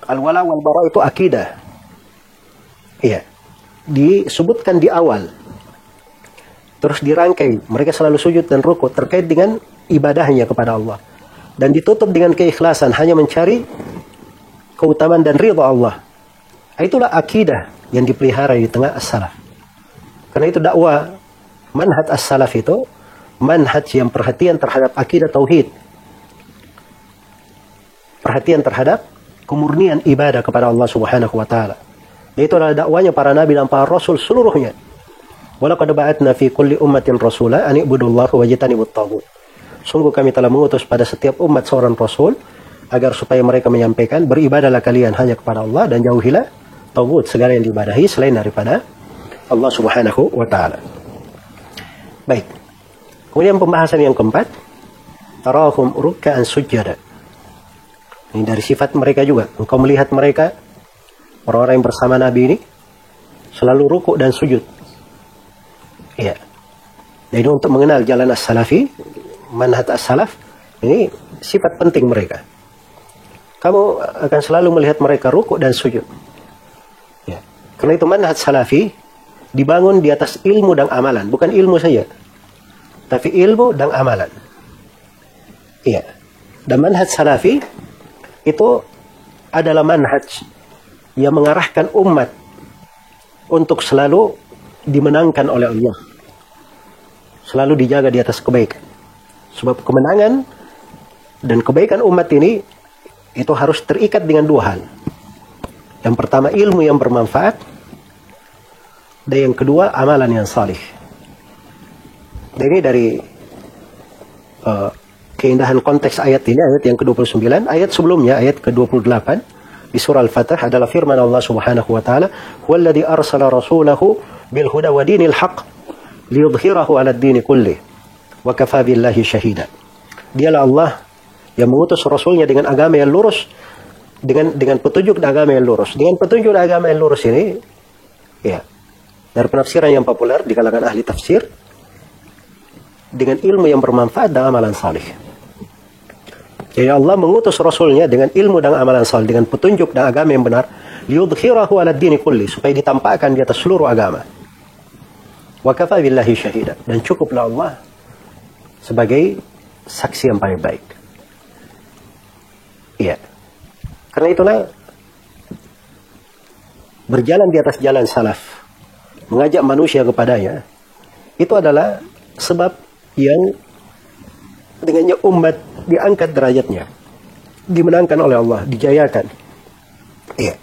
Al-wala wal bara itu akidah. Iya. Disebutkan di awal, terus dirangkai, mereka selalu sujud dan rukuk terkait dengan ibadahnya kepada Allah, dan ditutup dengan keikhlasan, hanya mencari keutamaan dan ridha Allah. Itulah akidah yang dipelihara di tengah as-salaf. Karena itu dakwah manhaj as-salaf itu manhaj yang perhatian terhadap akidah tauhid, perhatian terhadap kemurnian ibadah kepada Allah Subhanahu wa taala. Itu adalah dakwanya para nabi dan para rasul seluruhnya. Walaqad ba'atna fi kulli ummatin rasula an ibudullaha wajtanibut taghut. Sungguh kami telah mengutus pada setiap umat seorang rasul agar supaya mereka menyampaikan, beribadahlah kalian hanya kepada Allah dan jauhilah taghut, segala yang diibadahi selain daripada Allah Subhanahu wa taala. Baik. Kemudian pembahasan yang keempat, tarahum ruk'an sujada. Ini dari sifat mereka juga. Engkau melihat mereka Orang-orang yang bersama Nabi ini selalu rukuk dan sujud. Ya. Jadi untuk mengenal jalan as-salafi, manhaj as-salaf, ini sifat penting mereka. Kamu akan selalu melihat mereka rukuk dan sujud. Ya. Karena itu manhaj salafi dibangun di atas ilmu dan amalan, bukan ilmu saja, tapi ilmu dan amalan. Iya. Dan manhaj salafi itu adalah manhaj yang mengarahkan umat untuk selalu dimenangkan oleh Allah, selalu dijaga di atas kebaikan. Sebab kemenangan dan kebaikan umat ini itu harus terikat dengan dua hal. Yang pertama ilmu yang bermanfaat, dan yang kedua amalan yang salih. Dan ini dari keindahan konteks ayat ini, ayat yang ke-29. Ayat sebelumnya, ayat ke-28 di surah Al-Fatih adalah firman Allah Subhanahu wa taala, "Walladzi arsala rasulahu bil huda wa dinil haqq liyudhhirahu 'ala ad-din kullih wa kafa billahi syahida." Dialah Allah yang mengutus rasulnya dengan agama yang lurus, dengan petunjuk dan agama yang lurus. Dengan petunjuk dan agama yang lurus ini, ya, dari penafsiran yang populer di kalangan ahli tafsir, dengan ilmu yang bermanfaat dan amalan salih. Jadi Allah mengutus rasulnya dengan ilmu dan amalan salih, dengan petunjuk dan agama yang benar, liyudhhirahu 'ala ad-din kulli, supaya ditampakkan di atas seluruh agama. Wa kafa billahi syahida, dan cukuplah Allah sebagai saksi yang paling baik. Iya. Karena itulah berjalan di atas jalan salaf, mengajak manusia kepadanya, itu adalah sebab yang dengannya umat diangkat derajatnya, dimenangkan oleh Allah, dijayakan. Iya.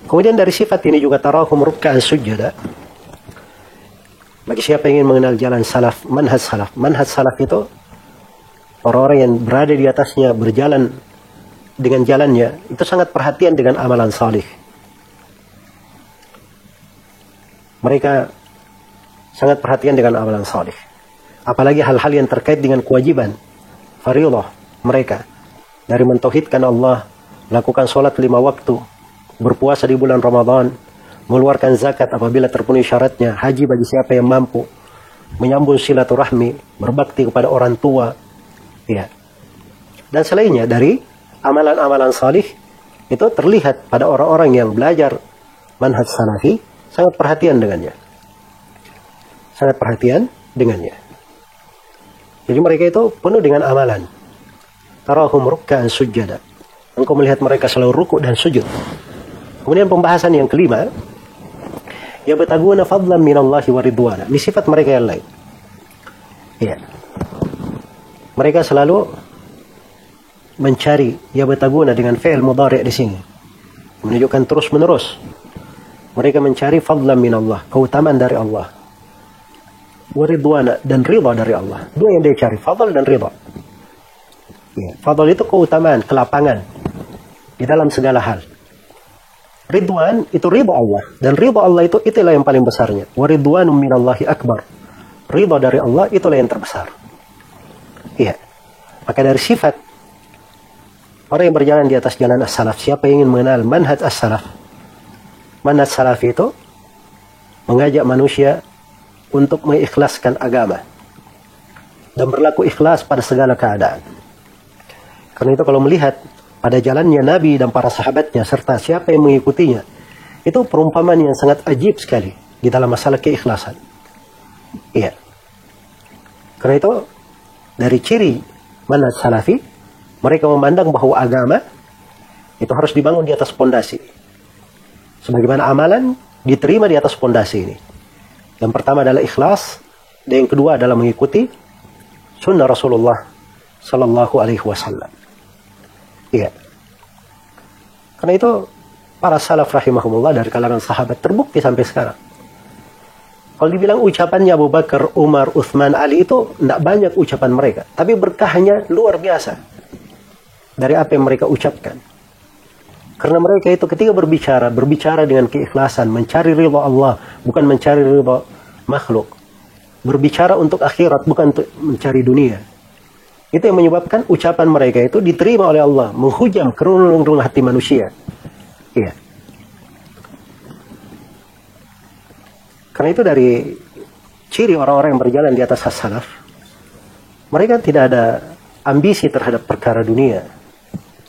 Kemudian dari sifat ini juga tarahum ruk'an sujada. Bagi siapa yang ingin mengenal jalan salaf, manhaj salaf. Manhaj salaf itu orang-orang yang berada di atasnya, berjalan dengan jalannya, itu sangat perhatian dengan amalan salih. Mereka sangat perhatian dengan amalan salih. Apalagi hal-hal yang terkait dengan kewajiban, fardhiyah mereka. Dari mentauhidkan Allah, melakukan sholat 5 waktu, berpuasa di bulan Ramadan, mengeluarkan zakat apabila terpenuhi syaratnya, haji bagi siapa yang mampu, menyambung silaturahmi, berbakti kepada orang tua, ya. Dan selainnya dari amalan-amalan salih itu terlihat pada orang-orang yang belajar manhaj salafi, sangat perhatian dengannya. Sangat perhatian dengannya. Jadi mereka itu penuh dengan amalan. Tarahum ruk'an sujada. Engkau melihat mereka selalu rukuk dan sujud. Kemudian pembahasan yang kelima, yabtaguna fadlan minallahi wa ridwana. Ini sifat mereka yang lain. Ya. Mereka selalu mencari, yabtaguna dengan fi'il mudhari' di sini, menunjukkan terus menerus. Mereka mencari fadlan minallah, keutamaan dari Allah, wa ridwana, dan ridha dari Allah. Dua yang dia cari, fadl dan ridha. Ya. Fadl itu keutamaan, kelapangan di dalam segala hal. Ridwan itu ridha Allah, dan ridha Allah itulah yang paling besarnya. Wa ridwanum minallahi akbar. Ridha dari Allah itulah yang terbesar. Iya. Maka dari sifat orang yang berjalan di atas jalan as-salaf, siapa yang ingin mengenal manhaj as-salaf, manhaj salaf itu mengajak manusia untuk mengikhlaskan agama dan berlaku ikhlas pada segala keadaan. Karena itu kalau melihat pada jalannya Nabi dan para sahabatnya serta siapa yang mengikutinya, itu perumpamaan yang sangat ajib sekali di dalam masalah keikhlasan. Iya. Karena itu dari ciri manhaj salafi, mereka memandang bahwa agama itu harus dibangun di atas pondasi. Sebagaimana amalan diterima di atas pondasi ini. Yang pertama adalah ikhlas, dan yang kedua adalah mengikuti sunnah Rasulullah Sallallahu Alaihi Wasallam. Iya. Karena itu para salaf rahimahumullah dari kalangan sahabat terbukti sampai sekarang. Kalau dibilang ucapannya Abu Bakar, Umar, Uthman, Ali itu tidak banyak ucapan mereka, tapi berkahnya luar biasa dari apa yang mereka ucapkan. Karena mereka itu ketika berbicara dengan keikhlasan, mencari ridha Allah, bukan mencari ridha makhluk. Berbicara untuk akhirat, bukan untuk mencari dunia. Itu yang menyebabkan ucapan mereka itu diterima oleh Allah, menghujam ke relung-relung hati manusia. Iya. Karena itu dari ciri orang-orang yang berjalan di atas as-salaf, mereka tidak ada ambisi terhadap perkara dunia.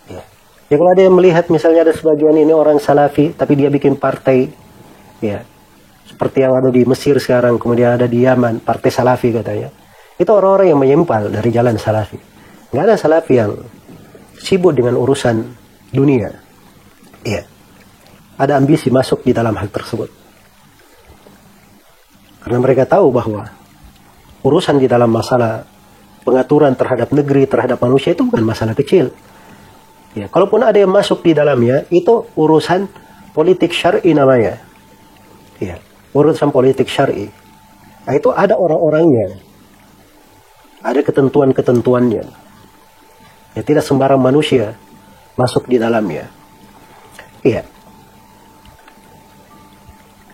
Ya. Ya kalau ada yang melihat misalnya ada sebagian ini orang salafi, tapi dia bikin partai, ya seperti yang ada di Mesir sekarang, kemudian ada di Yaman, partai salafi katanya. Itu orang-orang yang menyempal dari jalan salafi. Nggak ada salafi yang sibuk dengan urusan dunia. Iya. Ada ambisi masuk di dalam hal tersebut. Karena mereka tahu bahwa urusan di dalam masalah pengaturan terhadap negeri, terhadap manusia itu bukan masalah kecil. Ya, kalaupun ada yang masuk di dalamnya, itu urusan politik syar'i namanya. Ya, urusan politik syar'i. Nah, itu ada orang-orangnya. Ada ketentuan-ketentuannya. Ya, tidak sembarang manusia masuk di dalamnya. Iya.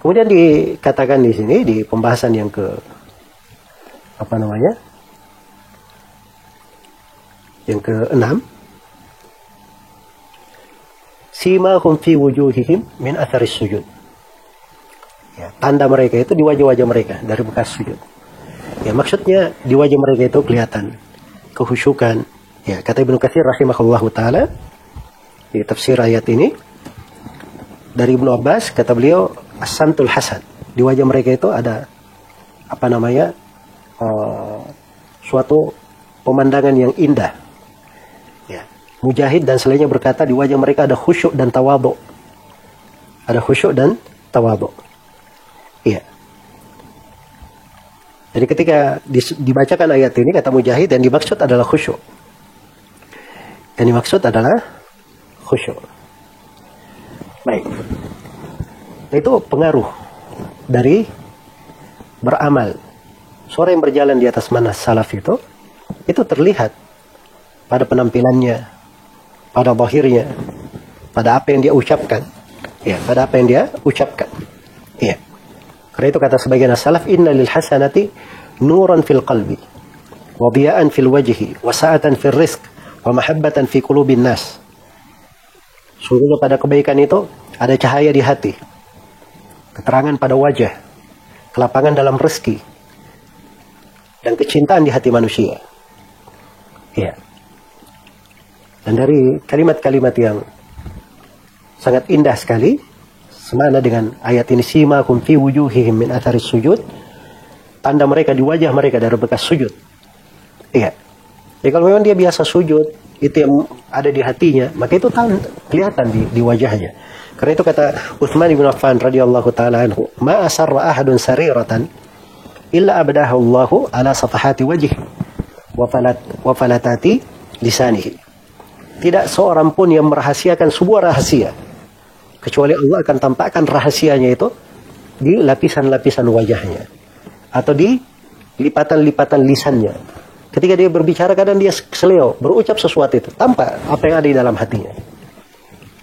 Kemudian dikatakan di sini di pembahasan yang ke yang ke-6, simahum fi wujuhihim min atharis sujud. Ya, tanda mereka itu di wajah-wajah mereka dari bekas sujud. Ya, maksudnya di wajah mereka itu kelihatan kehusyukan. Ya, kata Ibnu Katsir rahimahullahu taala di tafsir ayat ini, dari Ibnu Abbas kata beliau, as-samtul hasan, di wajah mereka itu ada suatu pemandangan yang indah. Ya. Mujahid dan selainnya berkata di wajah mereka ada khusyuk dan tawadhu. Ada khusyuk dan tawadhu. Iya. Jadi ketika dibacakan ayat ini, kata Mujahid, yang dimaksud adalah khusyuk. Yang dimaksud adalah khusyuk. Baik. Itu pengaruh dari beramal. Seorang yang berjalan di atas manhaj salaf itu terlihat pada penampilannya, pada zahirnya, pada apa yang dia ucapkan. Ya, pada apa yang dia ucapkan. Ya. Karena itu kata sebagian salaf, inna lil hasanati nuran fil qalbi, wa diya'an fil wajhi, wa sa'atan fil rizq, wa mahabbatan fi qulubin nas. Sungguhnya pada kebaikan itu ada cahaya di hati, keterangan pada wajah, kelapangan dalam rezeki, dan kecintaan di hati manusia. Ya. Dan dari kalimat-kalimat yang sangat indah sekali, semana dengan ayat ini, simahum fi wujuhihim min atharis sujud, tanda mereka di wajah mereka dari bekas sujud. Iya. Ya, kalau memang dia biasa sujud, itu yang ada di hatinya, maka itu kelihatan di wajahnya. Karena itu kata Utsman bin Affan radhiyallahu taala anhu, ma asarra ahadun sariratan illa abdahu Allahu ala safahati wajhi wa falatati lisanihi. Tidak seorang pun yang merahasiakan sebuah rahasia kecuali Allah akan tampakkan rahasianya itu di lapisan-lapisan wajahnya atau di lipatan-lipatan lisannya. Ketika dia berbicara, kadang dia seleo berucap sesuatu itu tampak apa yang ada di dalam hatinya.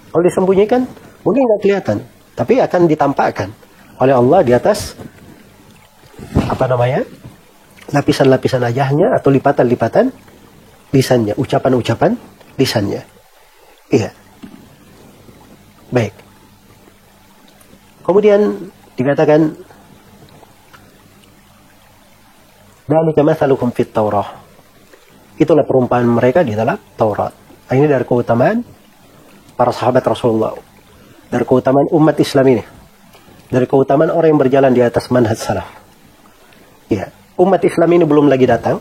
Kalau disembunyikan mungkin nggak kelihatan, tapi akan ditampakkan oleh Allah di atas lapisan-lapisan wajahnya atau lipatan-lipatan lisannya, ucapan-ucapan lisannya. Iya. Baik. Kemudian dikatakan, dzalika mathaluhum fit Taurah. Itulah perumpamaan mereka di dalam Taurat. Ini dari keutamaan para sahabat Rasulullah, dari keutamaan umat Islam ini, dari keutamaan orang yang berjalan di atas manhaj salaf. Ya, umat Islam ini belum lagi datang,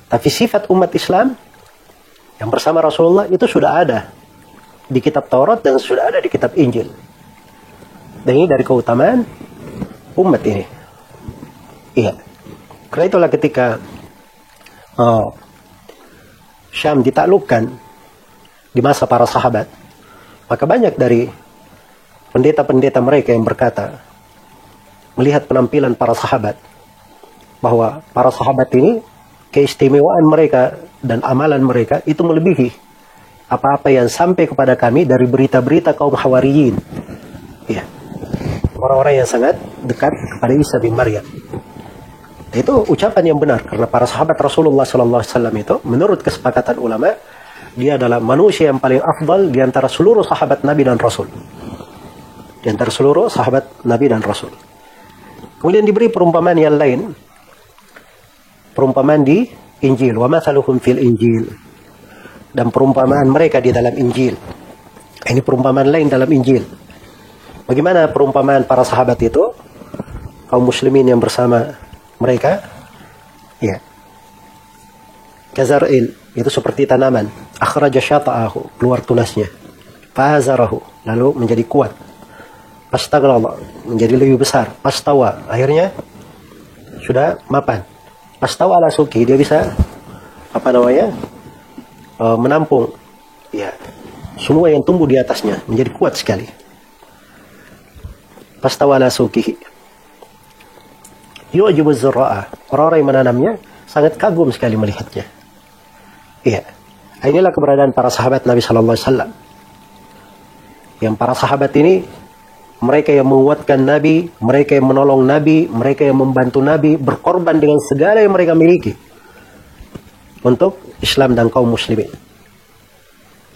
tapi sifat umat Islam yang bersama Rasulullah itu sudah ada di kitab Taurat dan sudah ada di kitab Injil. Dan ini dari keutamaan umat ini. Iya. Karena itulah ketika Syam ditaklukkan di masa para sahabat, maka banyak dari pendeta-pendeta mereka yang berkata, melihat penampilan para sahabat, bahwa para sahabat ini keistimewaan mereka dan amalan mereka itu melebihi apa-apa yang sampai kepada kami dari berita-berita kaum Hawariyin. Ya. Orang-orang yang sangat dekat kepada Isa bin Maryam. Itu ucapan yang benar, karena para sahabat Rasulullah SAW itu menurut kesepakatan ulama, dia adalah manusia yang paling afdal di antara seluruh sahabat Nabi dan Rasul. di antara seluruh sahabat Nabi dan Rasul. Kemudian diberi perumpamaan yang lain, perumpamaan di Injil, wa mathaluhum fil Injil, dan perumpamaan mereka di dalam Injil. Ini perumpamaan lain dalam Injil. Bagaimana perumpamaan para sahabat itu, kaum muslimin yang bersama mereka? Ya. Kazar'in, itu seperti tanaman. Akhraja syata'ahu, keluar tunasnya. Fazarahu, lalu menjadi kuat. Pastaghlala, menjadi lebih besar. Pastawa, akhirnya sudah mapan. Pastawa ala suki, dia bisa menampung ya semua yang tumbuh di atasnya, menjadi kuat sekali. Pastawa ala suki. Yu'jibu az-zurra'a, orang-orang yang menanamnya sangat kagum sekali melihatnya. Iya. Inilah keberadaan para sahabat Nabi sallallahu alaihi wasallam. Yang para sahabat ini, mereka yang menguatkan Nabi, mereka yang menolong Nabi, mereka yang membantu Nabi, berkorban dengan segala yang mereka miliki untuk Islam dan kaum muslimin.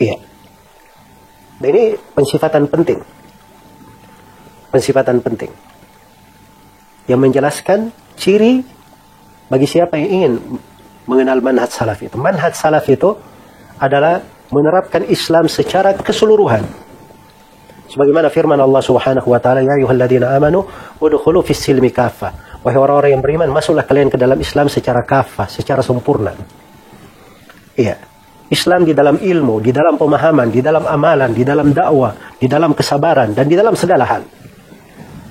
Iya. Dan ini pensifatan penting. Pensifatan penting. Yang menjelaskan ciri bagi siapa yang ingin mengenal manhaj salaf itu. Manhaj salaf itu adalah menerapkan Islam secara keseluruhan. Sebagaimana firman Allah Subhanahu wa taala, ya ayyuhalladzina amanu udkhulu fis silmi kaffah. Wahai orang-orang yang beriman, masuklah kalian ke dalam Islam secara kaffah, secara sempurna. Iya. Islam di dalam ilmu, di dalam pemahaman, di dalam amalan, di dalam dakwah, di dalam kesabaran, dan di dalam segala hal.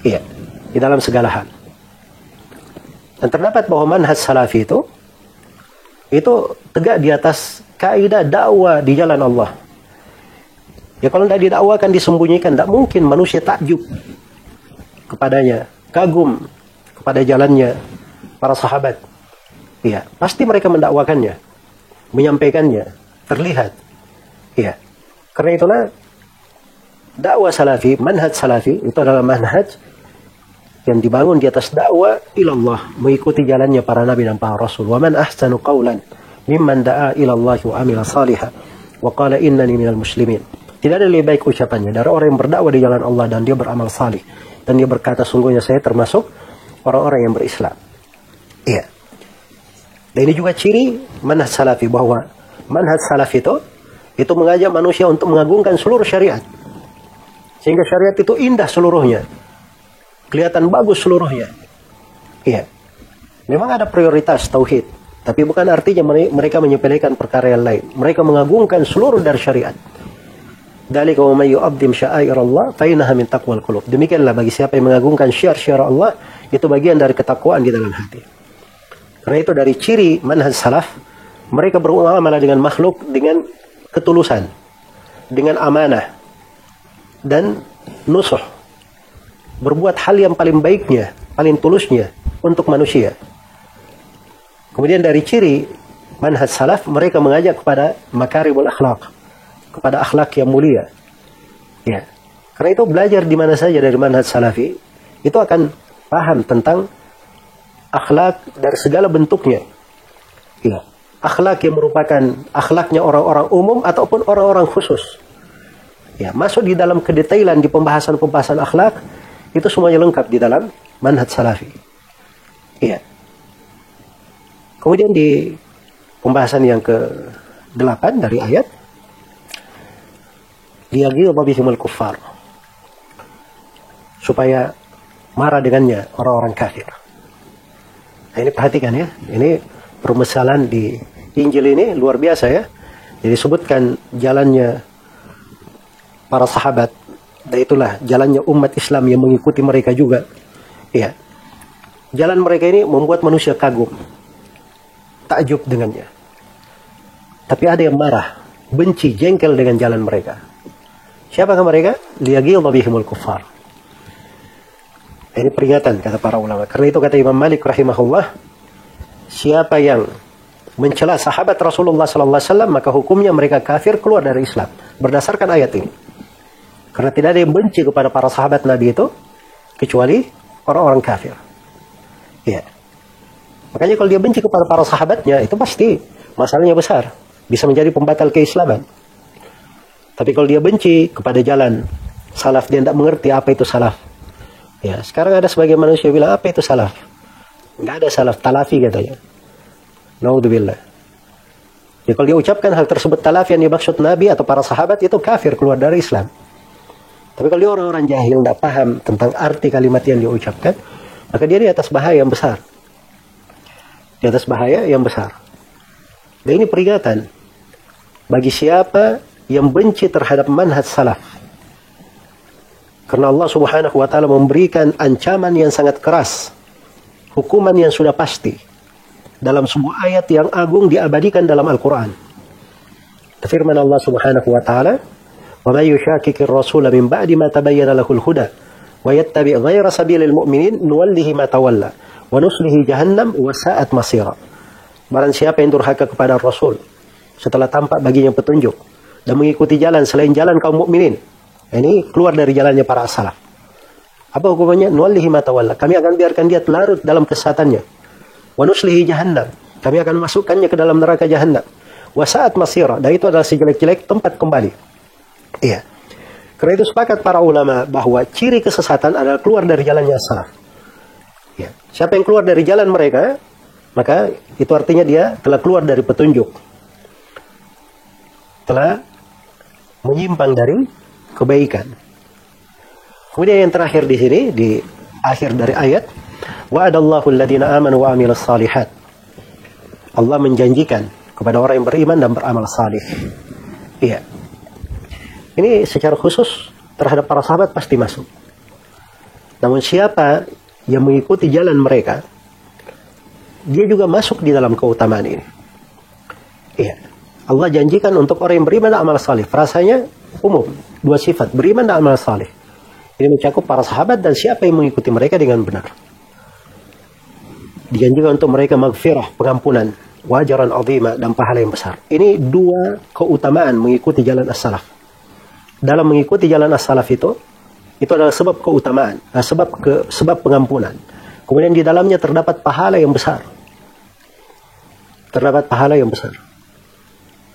Iya, di dalam segala hal. Dan terdapat bahwa manhaj salafi itu tegak di atas kaidah dakwah di jalan Allah. Ya kalau tidak didakwakan, disembunyikan, tidak mungkin manusia takjub kepadanya, kagum kepada jalannya para sahabat. Iya, pasti mereka mendakwakannya, menyampaikannya, terlihat. Iya. Karena itulah dakwah salafi, manhaj salafi itu adalah manhaj yang dibangun di atas dakwah ilallah, mengikuti jalannya para nabi dan para rasul. Wa man ahsanu qawlan mimman da'a ilallahi wa amila salihah wa qala innani minal muslimin. Tidak ada lebih baik ucapannya dari orang yang berdakwah di jalan Allah dan dia beramal salih dan dia berkata, sungguhnya saya termasuk orang-orang yang berislam. Iya. Dan ini juga ciri manhaj salafi, bahwa manhaj salafi itu mengajak manusia untuk mengagungkan seluruh syariat. Sehingga syariat itu indah seluruhnya. Kelihatan bagus seluruhnya. Iya. Memang ada prioritas tauhid, tapi bukan artinya mereka menyepelekan perkara yang lain. Mereka mengagungkan seluruh dari syariat. Dzalika wa may yu'azzim sya'airallah fa innaha min taqwal qulub. Demikianlah bagi siapa yang mengagungkan syiar-syiar Allah, itu bagian dari ketakwaan di dalam hati. Karena itu dari ciri manhaj salaf, mereka bermuamalah dengan makhluk dengan ketulusan, dengan amanah, dan nusuh. Berbuat hal yang paling baiknya, paling tulusnya untuk manusia. Kemudian dari ciri manhaj salaf, mereka mengajak kepada makarimul akhlak, kepada akhlak yang mulia. Ya. Karena itu belajar di mana saja dari manhaj salafi, itu akan paham tentang akhlak dari segala bentuknya. Ya. Akhlak yang merupakan akhlaknya orang-orang umum ataupun orang-orang khusus. Ya, masuk di dalam kedetailan di pembahasan-pembahasan akhlak, itu semuanya lengkap di dalam manhaj salafi. Iya. Kemudian di pembahasan yang ke-8 dari ayat, liyaghiza bihimul kuffar, supaya marah dengannya orang-orang kafir. Nah, ini perhatikan ya, ini permasalahan di Injil ini luar biasa ya. Jadi sebutkan jalannya para sahabat, dan itulah jalannya umat Islam yang mengikuti mereka juga. Ya. Jalan mereka ini membuat manusia kagum, takjub dengannya. Tapi ada yang marah, benci, jengkel dengan jalan mereka. Siapakah mereka? Liyaghiza bihimul kuffar. Ini peringatan kata para ulama. Karena itu kata Imam Malik rahimahullah, siapa yang mencela sahabat Rasulullah sallallahu alaihi wasallam, maka hukumnya mereka kafir, keluar dari Islam berdasarkan ayat ini. Karena tidak ada yang benci kepada para sahabat Nabi itu kecuali orang-orang kafir. Ya. Makanya kalau dia benci kepada para sahabatnya, itu pasti masalahnya besar, bisa menjadi pembatal keislaman. Tapi kalau dia benci kepada jalan salaf, dia tidak mengerti apa itu salaf. Ya, sekarang ada sebagian manusia bilang apa itu salaf? Nggak ada salaf, talafi katanya. Naudzubillah. Ya, kalau dia ucapkan hal tersebut talafi yang dimaksud Nabi atau para sahabat, itu kafir, keluar dari Islam. Tapi kalau dia orang-orang jahil, tidak paham tentang arti kalimat yang dia ucapkan, maka dia di atas bahaya yang besar. Di atas bahaya yang besar. Dan ini peringatan bagi siapa yang benci terhadap manhaj salaf. Karena Allah Subhanahu wa Ta'ala memberikan ancaman yang sangat keras, hukuman yang sudah pasti dalam sebuah ayat yang agung diabadikan dalam Al-Quran. Firman Allah Subhanahu wa Ta'ala, "Wa may yushaqiqir rasula min ba'di ma tabayyana lahul huda wa yattabi' ghayra sabilil mu'minin nuwallihi ma tawalla wa nuslihi jahannam wa sa'at masira." Barang siapa yang durhaka kepada Rasul setelah tampak baginya petunjuk dan mengikuti jalan selain jalan kaum mukminin, ini keluar dari jalannya para salaf. Apa hukumannya? Nuwallihi ma tawalla. Kami akan biarkan dia larut dalam kesesatannya. Wa nuslihi jahannam. Kami akan masukkannya ke dalam neraka jahannam. Wa sa'at masira. Dan itu adalah sejelek-jelek tempat kembali. Iya. Karena itu sepakat para ulama bahwa ciri kesesatan adalah keluar dari jalannya salaf. Ya. Siapa yang keluar dari jalan mereka, maka itu artinya dia telah keluar dari petunjuk. Telah menyimpang dari kebaikan. Kemudian yang terakhir di sini, di akhir dari ayat, wa'adallahu alladhina amanu wa amilus salihat. Allah menjanjikan kepada orang yang beriman dan beramal salih. Iya. Ini secara khusus terhadap para sahabat pasti masuk. Namun siapa yang mengikuti jalan mereka, dia juga masuk di dalam keutamaan ini. Iya. Allah janjikan untuk orang yang beriman dan amal salih. Frasanya umum, dua sifat, beriman dan amal salih. Ini mencakup para sahabat dan siapa yang mengikuti mereka dengan benar. Dijanjikan untuk mereka maghfirah, pengampunan, wajaran azimah, dan pahala yang besar. Ini dua keutamaan mengikuti jalan as-salaf. Dalam mengikuti jalan as-salaf itu adalah sebab keutamaan, sebab pengampunan. Kemudian di dalamnya terdapat pahala yang besar. Terdapat pahala yang besar.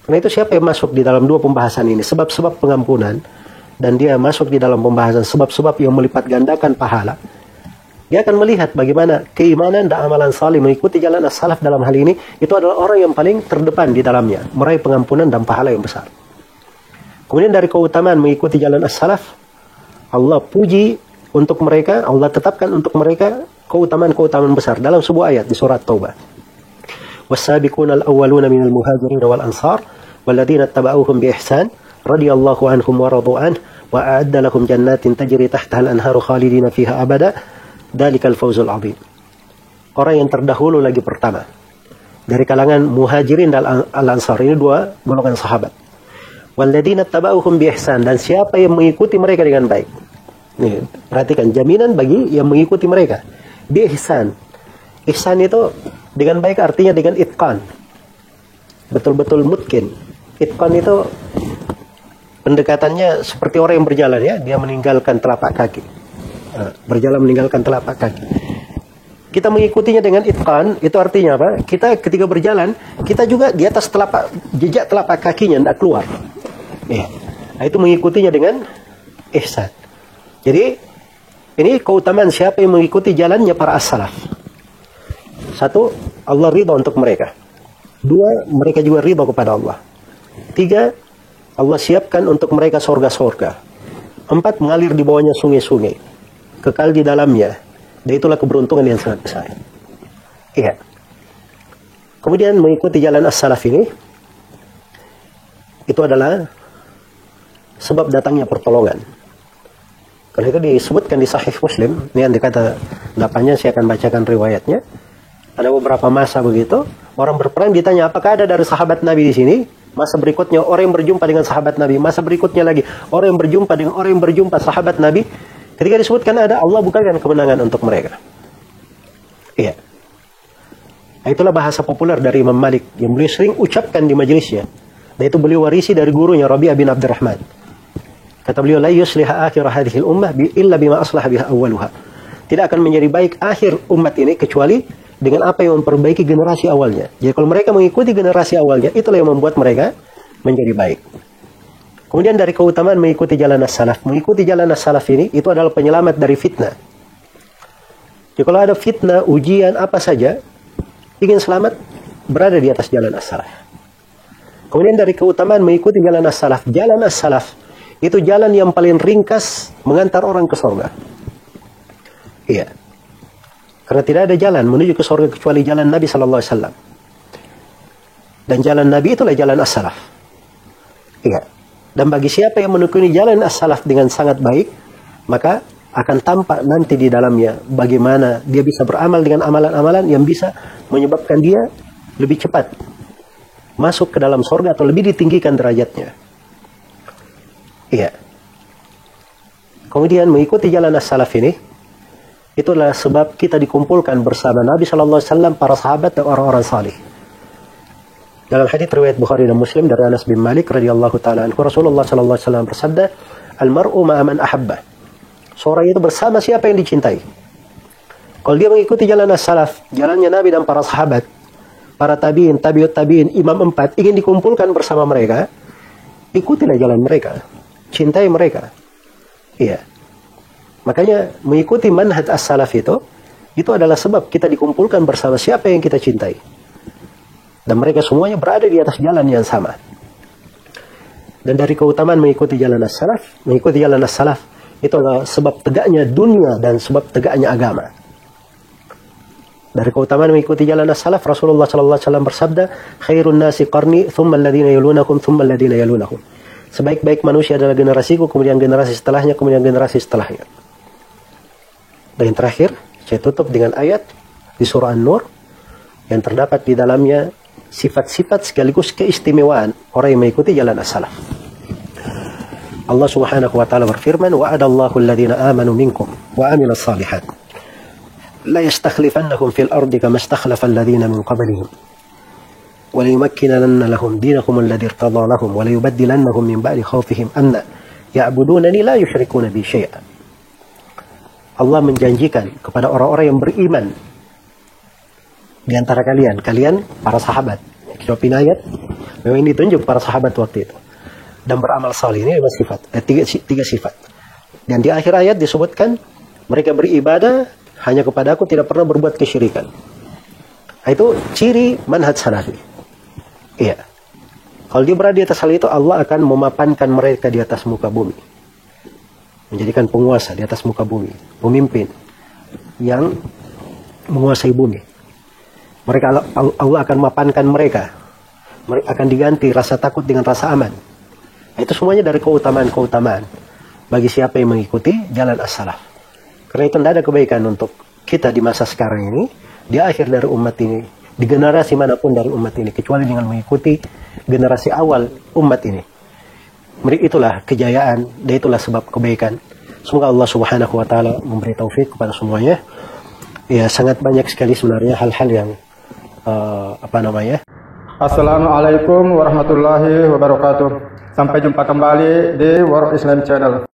Karena itu siapa yang masuk di dalam dua pembahasan ini, sebab-sebab pengampunan, dan dia masuk di dalam pembahasan sebab-sebab yang melipat gandakan pahala, dia akan melihat bagaimana keimanan dan amalan salih mengikuti jalan as-salaf dalam hal ini, itu adalah orang yang paling terdepan di dalamnya, meraih pengampunan dan pahala yang besar. Kemudian dari keutamaan mengikuti jalan as-salaf, Allah puji untuk mereka, Allah tetapkan untuk mereka keutamaan-keutamaan besar dalam sebuah ayat di surat Taubah. Was-sabiqunal awwaluna minal muhajirin wal ansar walladzina ittaba'uuhum bi ihsan radhiyallahu anhum wa radu an wa a'adda lahum jannatin tajri tahtaha al-anharu khalidina fiha abada dzalikal fawzul 'adzim. Orang yang terdahulu lagi pertama dari kalangan muhajirin dan al-ansar, ini dua golongan sahabat. Walladzina ittaba'uuhum bi ihsan, dan siapa yang mengikuti mereka dengan baik. Nih, perhatikan jaminan bagi yang mengikuti mereka. Bi ihsan. Ihsan itu dengan baik artinya dengan itqan. Betul-betul mutkin. Itqan itu pendekatannya seperti orang yang berjalan, ya, dia meninggalkan telapak kaki. Berjalan meninggalkan telapak kaki. Kita mengikutinya dengan itqan, itu artinya apa? Kita ketika berjalan, kita juga di atas jejak telapak kakinya tidak keluar. Ya. Nah, itu mengikutinya dengan ihsan. Jadi ini keutamaan siapa yang mengikuti jalannya para as-salaf. Satu, Allah ridha untuk mereka. Dua, mereka juga ridha kepada Allah. Tiga, Allah siapkan untuk mereka sorga-sorga. Empat, mengalir di bawahnya sungai-sungai, kekal di dalamnya. Dan itulah keberuntungan yang sangat besar. Iya. Kemudian mengikuti jalan as-salaf ini, itu adalah sebab datangnya pertolongan. Karena itu disebutkan di Sahih Muslim. Ini yang dikata 8-nya, saya akan bacakan riwayatnya. Ada beberapa masa begitu, orang berperang ditanya, apakah ada dari sahabat Nabi di sini? Masa berikutnya orang yang berjumpa dengan sahabat Nabi. Masa berikutnya lagi orang yang berjumpa dengan orang yang berjumpa sahabat Nabi. Ketika disebutkan ada, Allah bukakan kemenangan untuk mereka. Iya. Nah, itulah bahasa populer dari Imam Malik yang beliau sering ucapkan di majelisnya. Dan itu beliau warisi dari gurunya Rabi'ah bin Abdurrahman. Kata beliau, la yusliha akhir hadhil ummah illa bima aslaha biha awwaluha. Tidak akan menjadi baik akhir umat ini kecuali dengan apa yang memperbaiki generasi awalnya. Jadi kalau mereka mengikuti generasi awalnya, itulah yang membuat mereka menjadi baik. Kemudian dari keutamaan mengikuti jalan as-salaf. Mengikuti jalan as-salaf ini, itu adalah penyelamat dari fitnah. Jadi kalau ada fitnah, ujian, apa saja, ingin selamat, berada di atas jalan as-salaf. Kemudian dari keutamaan mengikuti jalan as-salaf. Jalan as-salaf, itu jalan yang paling ringkas mengantar orang ke surga. Iya. Karena tidak ada jalan menuju ke surga kecuali jalan Nabi SAW. Dan jalan Nabi itulah jalan as-salaf. Iya. Dan bagi siapa yang menekuni jalan as-salaf dengan sangat baik, maka akan tampak nanti di dalamnya bagaimana dia bisa beramal dengan amalan-amalan yang bisa menyebabkan dia lebih cepat masuk ke dalam surga atau lebih ditinggikan derajatnya. Iya. Kemudian mengikuti jalan as-salaf ini, itulah sebab kita dikumpulkan bersama Nabi SAW, para sahabat dan orang-orang salih. Dalam hadits riwayat Bukhari dan Muslim dari Anas bin Malik radhiyallahu taala anhu, Rasulullah SAW bersabda, "Al-mar'u ma'a man ahabba." Seorang itu bersama siapa yang dicintai. Kalau dia mengikuti jalan as-salaf, jalannya Nabi dan para sahabat, para tabi'in, tabi'ut tabi'in, imam 4, ingin dikumpulkan bersama mereka, ikutilah jalan mereka. Cintai mereka. Iya. Makanya mengikuti manhaj as-salaf itu adalah sebab kita dikumpulkan bersama siapa yang kita cintai. Dan mereka semuanya berada di atas jalan yang sama. Dan dari keutamaan mengikuti jalan as-salaf, mengikuti jalan as-salaf, itu adalah sebab tegaknya dunia dan sebab tegaknya agama. Dari keutamaan mengikuti jalan as-salaf, Rasulullah SAW bersabda, "Khairun nasi qarni, thumma alladhina yalunakum, thumma alladhina yalunakum." Sebaik-baik manusia adalah generasiku, kemudian generasi setelahnya, kemudian generasi setelahnya. Dan yang terakhir, saya tutup dengan ayat di surah An-Nur yang terdapat di dalamnya sifat-sifat sekaligus keistimewaan orang yang mengikuti jalan as-salaf. Allah Subhanahu wa taala berfirman, "Wa'adallahu alladhina amanu minkum wa 'amilus shalihat la yastakhlifannahum fil ardi kama istakhlafa alladhina min qablihim wa la yumakkinanna lahum dinahum alladhi irtada lahum wa la yubaddilannahum min ba'di khawfihim amna ya'budunani la yusyrikuna bi syai'a." Allah menjanjikan kepada orang-orang yang beriman di antara kalian para sahabat. Kita ayat memang ditunjuk para sahabat waktu itu. Dan beramal salih, ini 5 sifat, tiga sifat. Dan di akhir ayat disebutkan mereka beribadah hanya kepada aku, tidak pernah berbuat kesyirikan. Itu ciri manhaj salafi. Iya. Kalau dia berada di atas hal itu, Allah akan memapankan mereka di atas muka bumi. Menjadikan penguasa di atas muka bumi, pemimpin yang menguasai bumi. Mereka, Allah akan memapankan mereka. Mereka akan diganti rasa takut dengan rasa aman. Itu semuanya dari keutamaan-keutamaan bagi siapa yang mengikuti jalan as-salaf. Karena itu tidak ada kebaikan untuk kita di masa sekarang ini, di akhir dari umat ini, di generasi manapun dari umat ini, kecuali dengan mengikuti generasi awal umat ini. Itulah kejayaan, dan itulah sebab kebaikan. Semoga Allah Subhanahu wa taala memberi taufik kepada semuanya. Ya, sangat banyak sekali sebenarnya hal-hal yang Assalamualaikum warahmatullahi wabarakatuh. Sampai jumpa kembali di World Islam Channel.